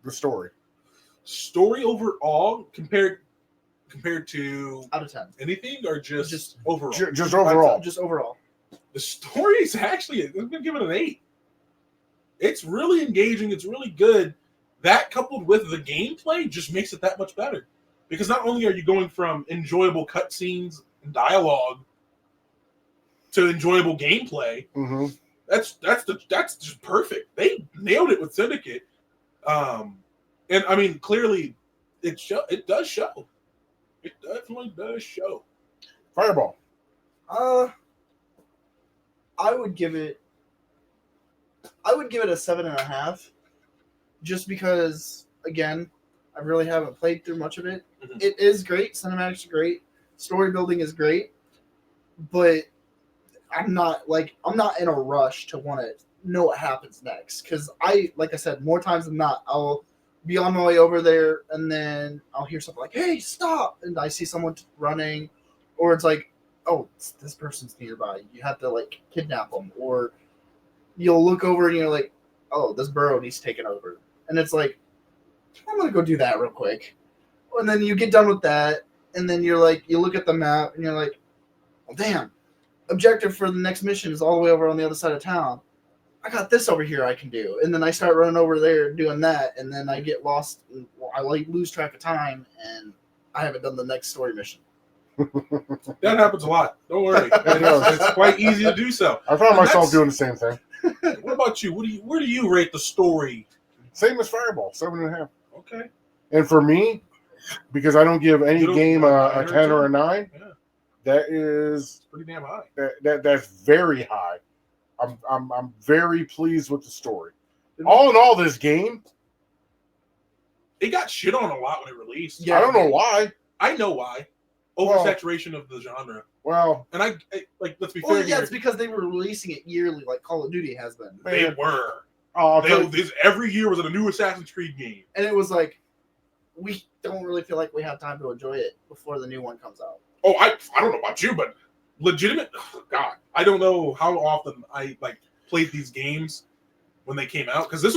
the story. Story overall compared to out of 10 anything or just overall? Just overall. Just overall. The story is actually, I'm going to give it an 8. It's really engaging. It's really good. That coupled with the gameplay just makes it that much better. Because not only are you going from enjoyable cutscenes and dialogue to enjoyable gameplay, that's just perfect. They nailed it with Syndicate. And I mean, clearly, it does show. It definitely does show. Fireball. I would give it a 7.5, just because again, I really haven't played through much of it. It is great, cinematics are great, story building is great, but I'm not in a rush to want to know what happens next, because like I said, more times than not, I'll be on my way over there and then I'll hear something like, "Hey, stop!" and I see someone running, or it's like, "Oh, this person's nearby. You have to like kidnap them," or you'll look over and you're like, "Oh, this burrow needs taken over," and it's like, "I'm gonna go do that real quick," and then you get done with that, and then you're like, you look at the map and you're like, "Well, damn, objective for the next mission is all the way over on the other side of town. I got this over here I can do," and then I start running over there doing that, and then I get lost. And, I lose track of time, and I haven't done the next story mission. That happens a lot. Don't worry. It's quite easy to do so. I found myself doing the same thing. What about you? Where do you rate the story? Same as Fireball, 7.5. Okay. And for me, because I don't give any game a 10 or a 9, that is pretty damn high. That's very high. I'm very pleased with the story. All in all, this game, it got shit on a lot when it released. Yeah, I don't know why. I know why. Oversaturation of the genre. Well, and I like, let's be fair. Yeah, it's because they were releasing it yearly, like Call of Duty has been. They were. Every year was a new Assassin's Creed game, and it was like, we don't really feel like we have time to enjoy it before the new one comes out. Oh, I don't know about you, but legitimate. Oh, God, I don't know how often I played these games when they came out, because this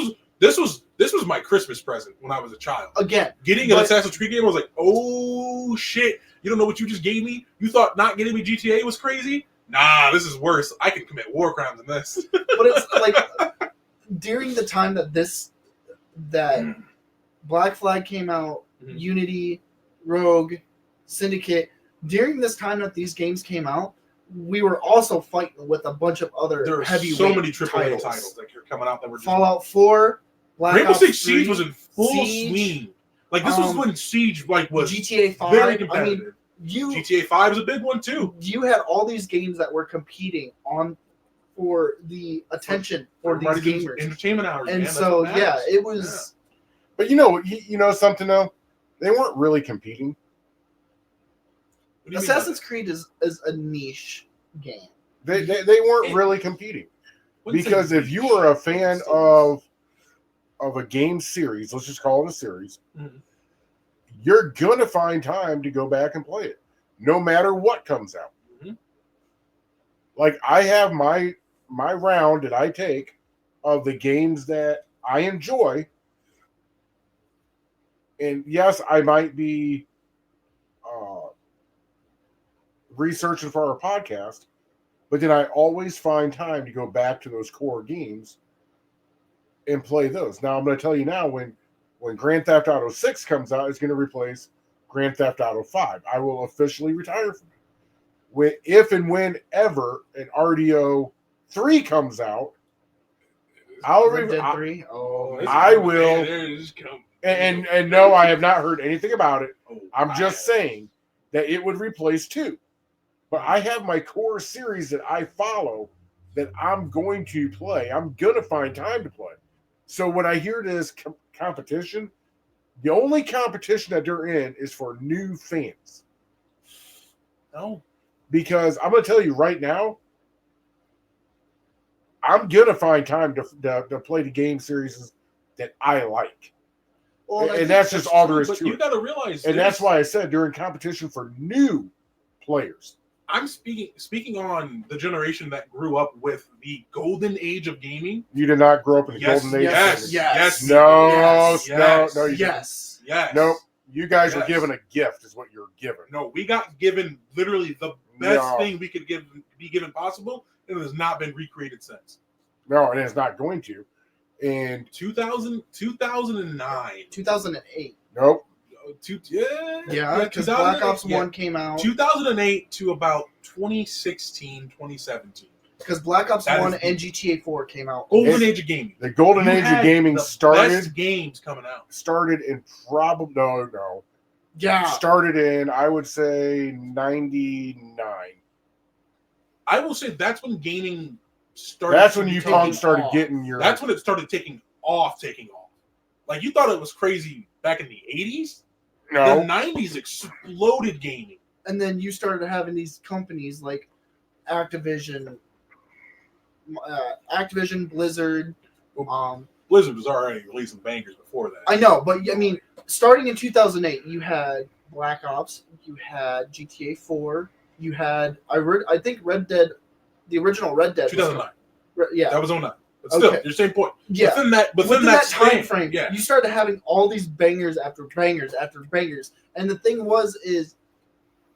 was my Christmas present when I was a child. Again, getting an Assassin's Creed game, I was like, oh shit! You don't know what you just gave me? You thought not getting me GTA was crazy? Nah, this is worse. I can commit war crimes in this. But it's like during the time that Black Flag came out, Unity, Rogue, Syndicate. During this time that these games came out, we were also fighting with a bunch of other heavyweight so many AAA titles that are coming out that were just Fallout 4, Rainbow Six Siege was in full swing. Like, this was when Siege was GTA 5. very competitive. I mean, GTA 5 is a big one too. You had all these games that were competing for the attention for these gamers, entertainment hours, and man, so it was. Yeah. But you know something though, they weren't really competing. Assassin's Creed is a niche game. They weren't really competing, because if you were a fan of a game series, let's just call it a series, you're gonna find time to go back and play it, no matter what comes out. Like, I have my round that I take of the games that I enjoy, and yes, I might be researching for our podcast, but then I always find time to go back to those core games and play those. Now, I'm going to tell you now, when when Grand Theft Auto 6 comes out, it's going to replace Grand Theft Auto 5. I will officially retire from it. If and whenever an RDO 3 comes out, Red Dead 3? I will. And no, I have not heard anything about it. I'm just saying that it would replace 2. But I have my core series that I follow that I'm going to play. I'm going to find time to play. So when I hear this competition, the only competition that they're in is for new fans. No. Because I'm going to tell you right now, I'm going to find time to play the game series that I like. Well, and that's just all there is to it. You got to realize, and that's why I said during competition for new players. I'm speaking on the generation that grew up with the golden age of gaming. You did not grow up in the golden age. Yes. Nope. You guys were given a gift, is what you're given. No, we got given literally the best thing we could be given possible, and it has not been recreated since. No, and it's not going to. In 2009. 2008. Nope. Because Black Ops 1 came out. 2008 to about 2016, 2017. Because Black Ops 1 and GTA 4 came out. Golden age of gaming. The golden age of gaming started. Best games coming out. Started in probably no. Yeah. Started in, I would say, 99. I will say that's when gaming started. That's when you started getting your. That's when it started taking off. Like you thought it was crazy back in the 80s. No. The 90s exploded gaming. And then you started having these companies like Activision, Blizzard. Blizzard was already releasing bangers before that. I know, but I mean, starting in 2008, you had Black Ops, you had GTA 4, you had I think Red Dead, the original Red Dead. 2009. Yeah, that was 09. But still, your same point. Yeah. Within that time frame, yeah. You started having all these bangers after bangers after bangers. And the thing is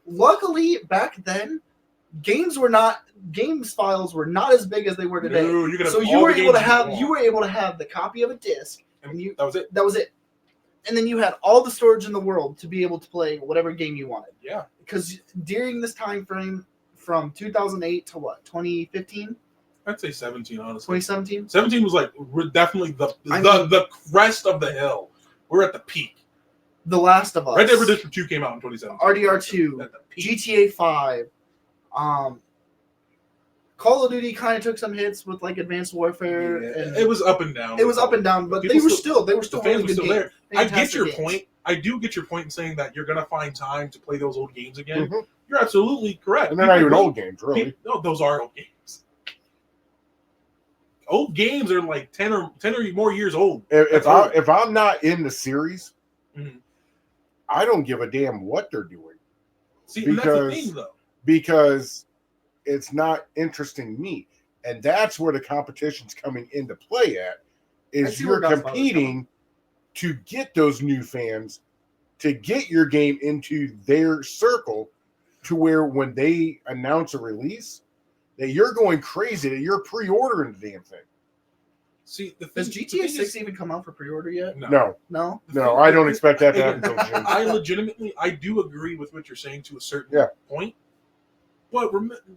luckily back then, games files were not as big as they were today. No, so you were able to have the copy of a disc, and that was it. And then you had all the storage in the world to be able to play whatever game you wanted. Yeah. Because during this time frame from 2008 to 2015? I'd say 17, honestly. 2017? 17 was like definitely the crest of the hill. We're at the peak. The Last of Us. Red Dead Redemption 2 came out in 2017. RDR2. GTA 5. Call of Duty kind of took some hits with like Advanced Warfare. Yeah, and it was up and down. It was up and down, but they were still the fans really were still there. I get your games. point. I do get your point in saying that you're going to find time to play those old games again. Mm-hmm. You're absolutely correct. And they're not even old games, really. No, those are old games. Old games are like 10 or more years old. If I'm not in the series, mm-hmm. I don't give a damn what they're doing. See, that's the thing, though. Because it's not interesting me. And that's where the competition's coming into play at, is you're competing to get those new fans, to get your game into their circle, to where when they announce a release, that you're going crazy, that you're pre-ordering the damn thing. See, does GTA 6 even come out for pre-order yet? No, I don't expect that to happen until June. I do agree with what you're saying to a certain point, but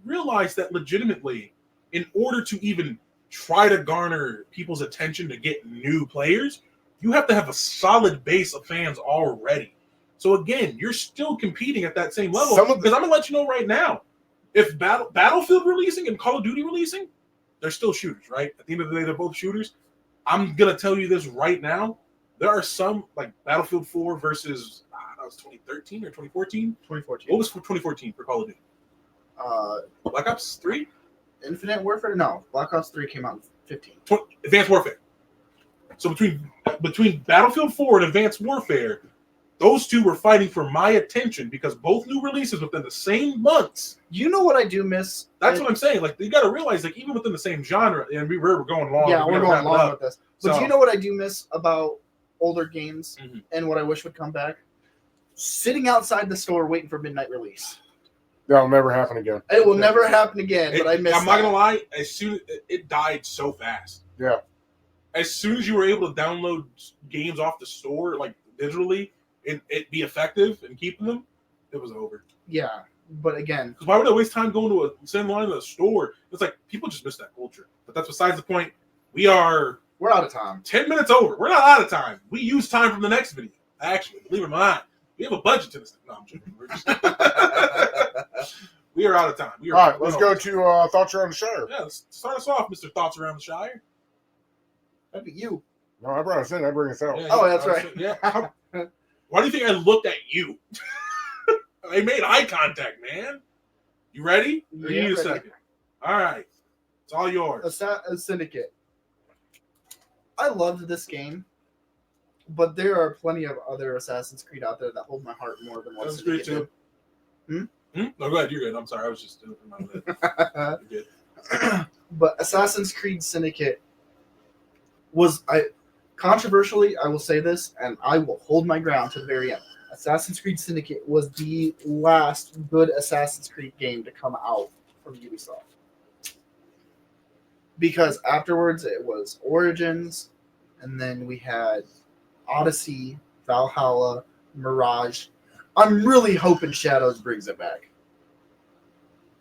realize that legitimately, in order to even try to garner people's attention to get new players, you have to have a solid base of fans already. So again, you're still competing at that same level. Because I'm gonna let you know right now, if Battlefield releasing and Call of Duty releasing, they're still shooters, right? At the end of the day, they're both shooters. I'm gonna tell you this right now. There are some, like Battlefield 4 versus that was 2013 or 2014. 2014. What was 2014 for Call of Duty? Black Ops 3? Infinite Warfare? No, Black Ops 3 came out in 15. Advanced Warfare. So between Battlefield 4 and Advanced Warfare, those two were fighting for my attention because both new releases within the same months. You know what I do miss? That's what I'm saying. Like, you got to realize, like, even within the same genre, and we're going long. Yeah, we're going long with this. But do you know what I do miss about older games and what I wish would come back? Sitting outside the store waiting for midnight release. That'll never happen again. It will never happen again, but I miss I'm not going to lie. As soon it died so fast. Yeah. as soon as you were able to download games off the store, like digitally, and it be effective and keeping them, it was over. Yeah, but again, because why would I waste time going to send line to the store? It's like people just miss that culture. But that's besides the point. We're out of time. 10 minutes over. We're not out of time. We use time from the next video. Actually, believe it or not, we have a budget to this thing. No, I'm joking. We are out of time. All right, let's go to Thoughts Around the Shire. Yeah, let's start us off, Mr. Thoughts Around the Shire. That'd be you. No, I brought us in. I bring us out. Yeah, that's right. Yeah. Why do you think I looked at you? I made eye contact, man. You ready? Yeah, You need a ready. second. All right. It's all yours. A Syndicate. I loved this game, but there are plenty of other Assassin's Creed out there that hold my heart more than what Assassin's Creed Syndicate too. No, go ahead. You're good. I'm sorry. I was just doing it for my lid. You're good. But Assassin's Creed Syndicate was controversially, I will say this, and I will hold my ground to the very end. Assassin's Creed Syndicate was the last good Assassin's Creed game to come out from Ubisoft. Because afterwards it was Origins, and then we had Odyssey, Valhalla, Mirage. I'm really hoping Shadows brings it back.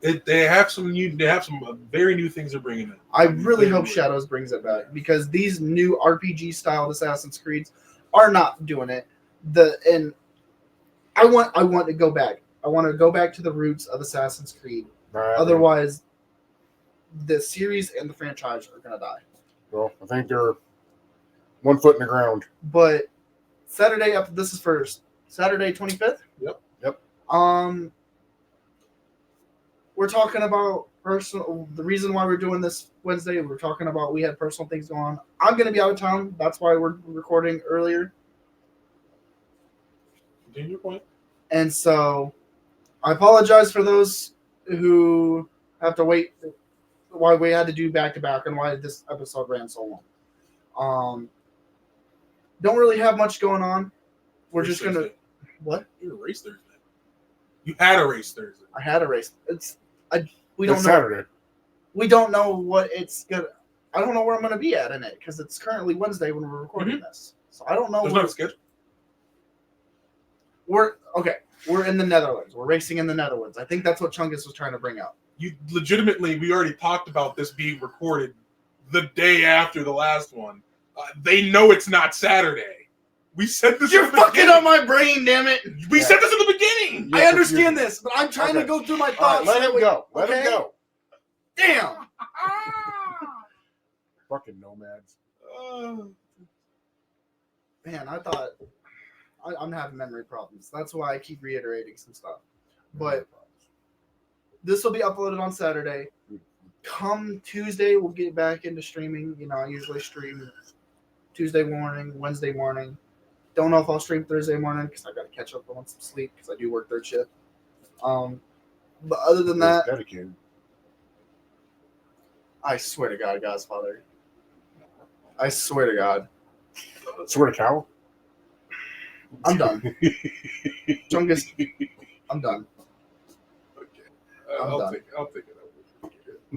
They have some very new things they're bringing in. I really hope Shadows brings it back because these new RPG styled Assassin's Creeds are not doing it. I want to go back. I want to go back to the roots of Assassin's Creed. Otherwise, the series and the franchise are gonna die. Well, I think they're 1 foot in the ground. But Saturday this is for Saturday 25th. Yep. We're talking about the reason why we're doing this Wednesday. We're talking about we had personal things going on. I'm gonna be out of town. That's why we're recording earlier. Continue your point. And so, I apologize for those who have to wait. Why we had to do back to back and why this episode ran so long. Don't really have much going on. We're just gonna Thursday. What? You had a race Thursday. You had a race Thursday. I had a race. We It's don't know. Saturday. We don't know what it's gonna. I don't know where I'm gonna be at in it because it's currently Wednesday when we're recording this. So I don't know. There's not a schedule. We're in the Netherlands. We're racing in the Netherlands. I think that's what Chungus was trying to bring up. We already talked about this being recorded the day after the last one. They know it's not Saturday. We said this. You're fucking on my brain, damn it! We said this in the beginning. I understand this, but I'm trying to go through my thoughts. Let him go. Let him go. Damn. Fucking nomads. Man, I thought I'm having memory problems. That's why I keep reiterating some stuff. But this will be uploaded on Saturday. Come Tuesday, we'll get back into streaming. I usually stream Tuesday morning, Wednesday morning. Don't know if I'll stream Thursday morning because I got to catch up on some sleep because I do work third shift. But other than that, dedicated. I swear to God, God's Father. I swear to God. Swear to cow. I'm done. Chungus, I'm done. Okay. I'll take it over.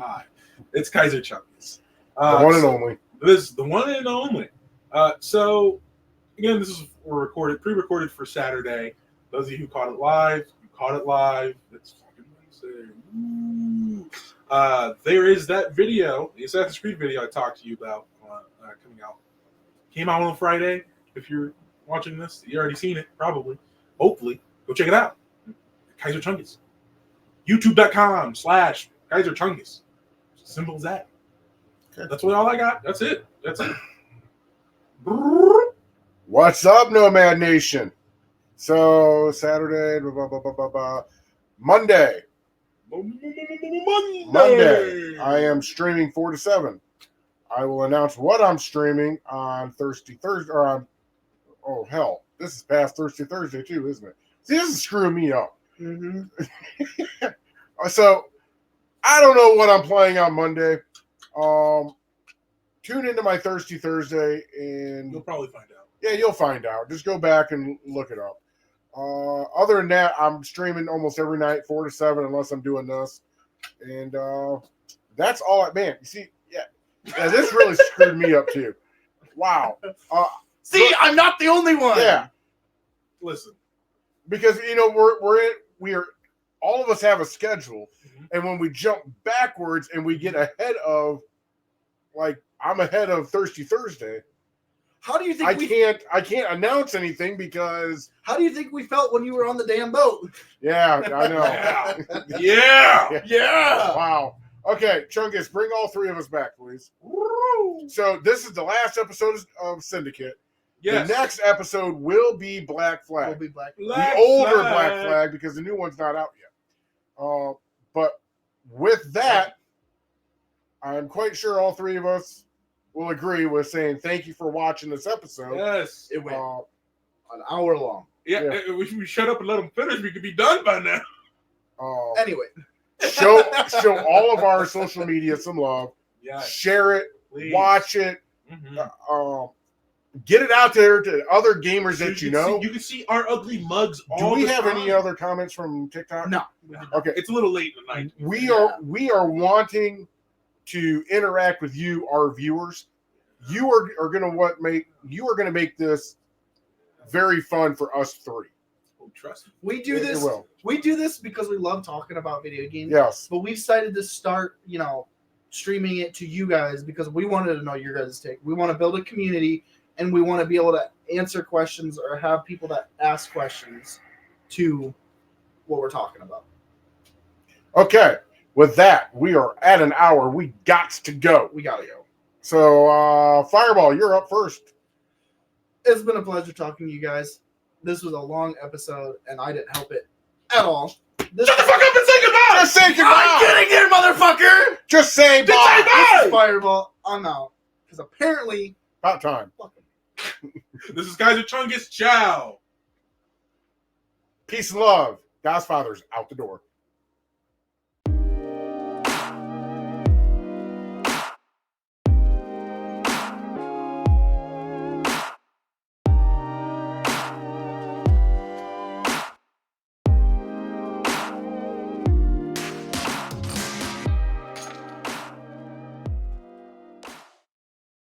Hi. It's Kaiser Chungus. The one and only. This is the one and only. So, again, this is pre-recorded for Saturday. Those of you who caught it live, It's fucking Wednesday. Woo. There is that video, the Assassin's Creed video I talked to you about coming out. Came out on Friday. If you're watching this, you already seen it, probably. Hopefully. Go check it out. Kaiser Chungus. YouTube.com/Kaiser Chungus. Simple as that. Okay. That's all I got. That's it. What's up, Nomad Nation? So Saturday, Monday, I am streaming 4 to 7. I will announce what I'm streaming on Thursday, or on. Oh hell, this is past Thursday too, isn't it? See, this is screwing me up. Mm-hmm. So I don't know what I'm playing on Monday. Tune into my Thursday and you'll probably find out. Yeah, you'll find out. Just go back and look it up. Other than that, I'm streaming almost every night, 4 to 7, unless I'm doing this. And that's all. Man, you see, yeah, this really screwed me up too. Wow. See, I'm not the only one. Yeah. Listen. Because we are all of us have a schedule, and when we jump backwards and we get ahead of, like, I'm ahead of Thirsty Thursday. How do you think I can't announce anything because How do you think we felt when you were on the damn boat? yeah, I know. Yeah. Wow. Okay, Chungus, bring all three of us back, please. So this is the last episode of Syndicate. Yes. The next episode will be Black Flag. We'll be black. The older Black Flag, because the new one's not out yet. But with that, I'm quite sure all three of us will agree with saying thank you for watching this episode. Yes. It went an hour long. Yeah. If we shut up and let them finish, we could be done by now. Anyway, show all of our social media some love. Yes. Share it. Please. Watch it. Get it out there to other gamers that you know. You can see our ugly mugs. Do we have any other comments from TikTok? no. Okay. It's a little late in the night. We are wanting to interact with you, our viewers. You are gonna make this very fun for us three. Oh, trust me. We do this. We do this because we love talking about video games. Yes. But we decided to start, streaming it to you guys because we wanted to know your guys' take. We want to build a community, and we want to be able to answer questions or have people that ask questions to what we're talking about. Okay. With that, we are at an hour. We got to go. We gotta go. So, Fireball, you're up first. It's been a pleasure talking to you guys. This was a long episode, and I didn't help it at all. Shut the fuck up and say goodbye! Just say goodbye! I'm getting here, motherfucker! Just say Just say bye! bye! This is Fireball. I'm out. Because apparently... About time. This is Kaiser Chungus. Ciao. Peace and love. God's Father's out the door.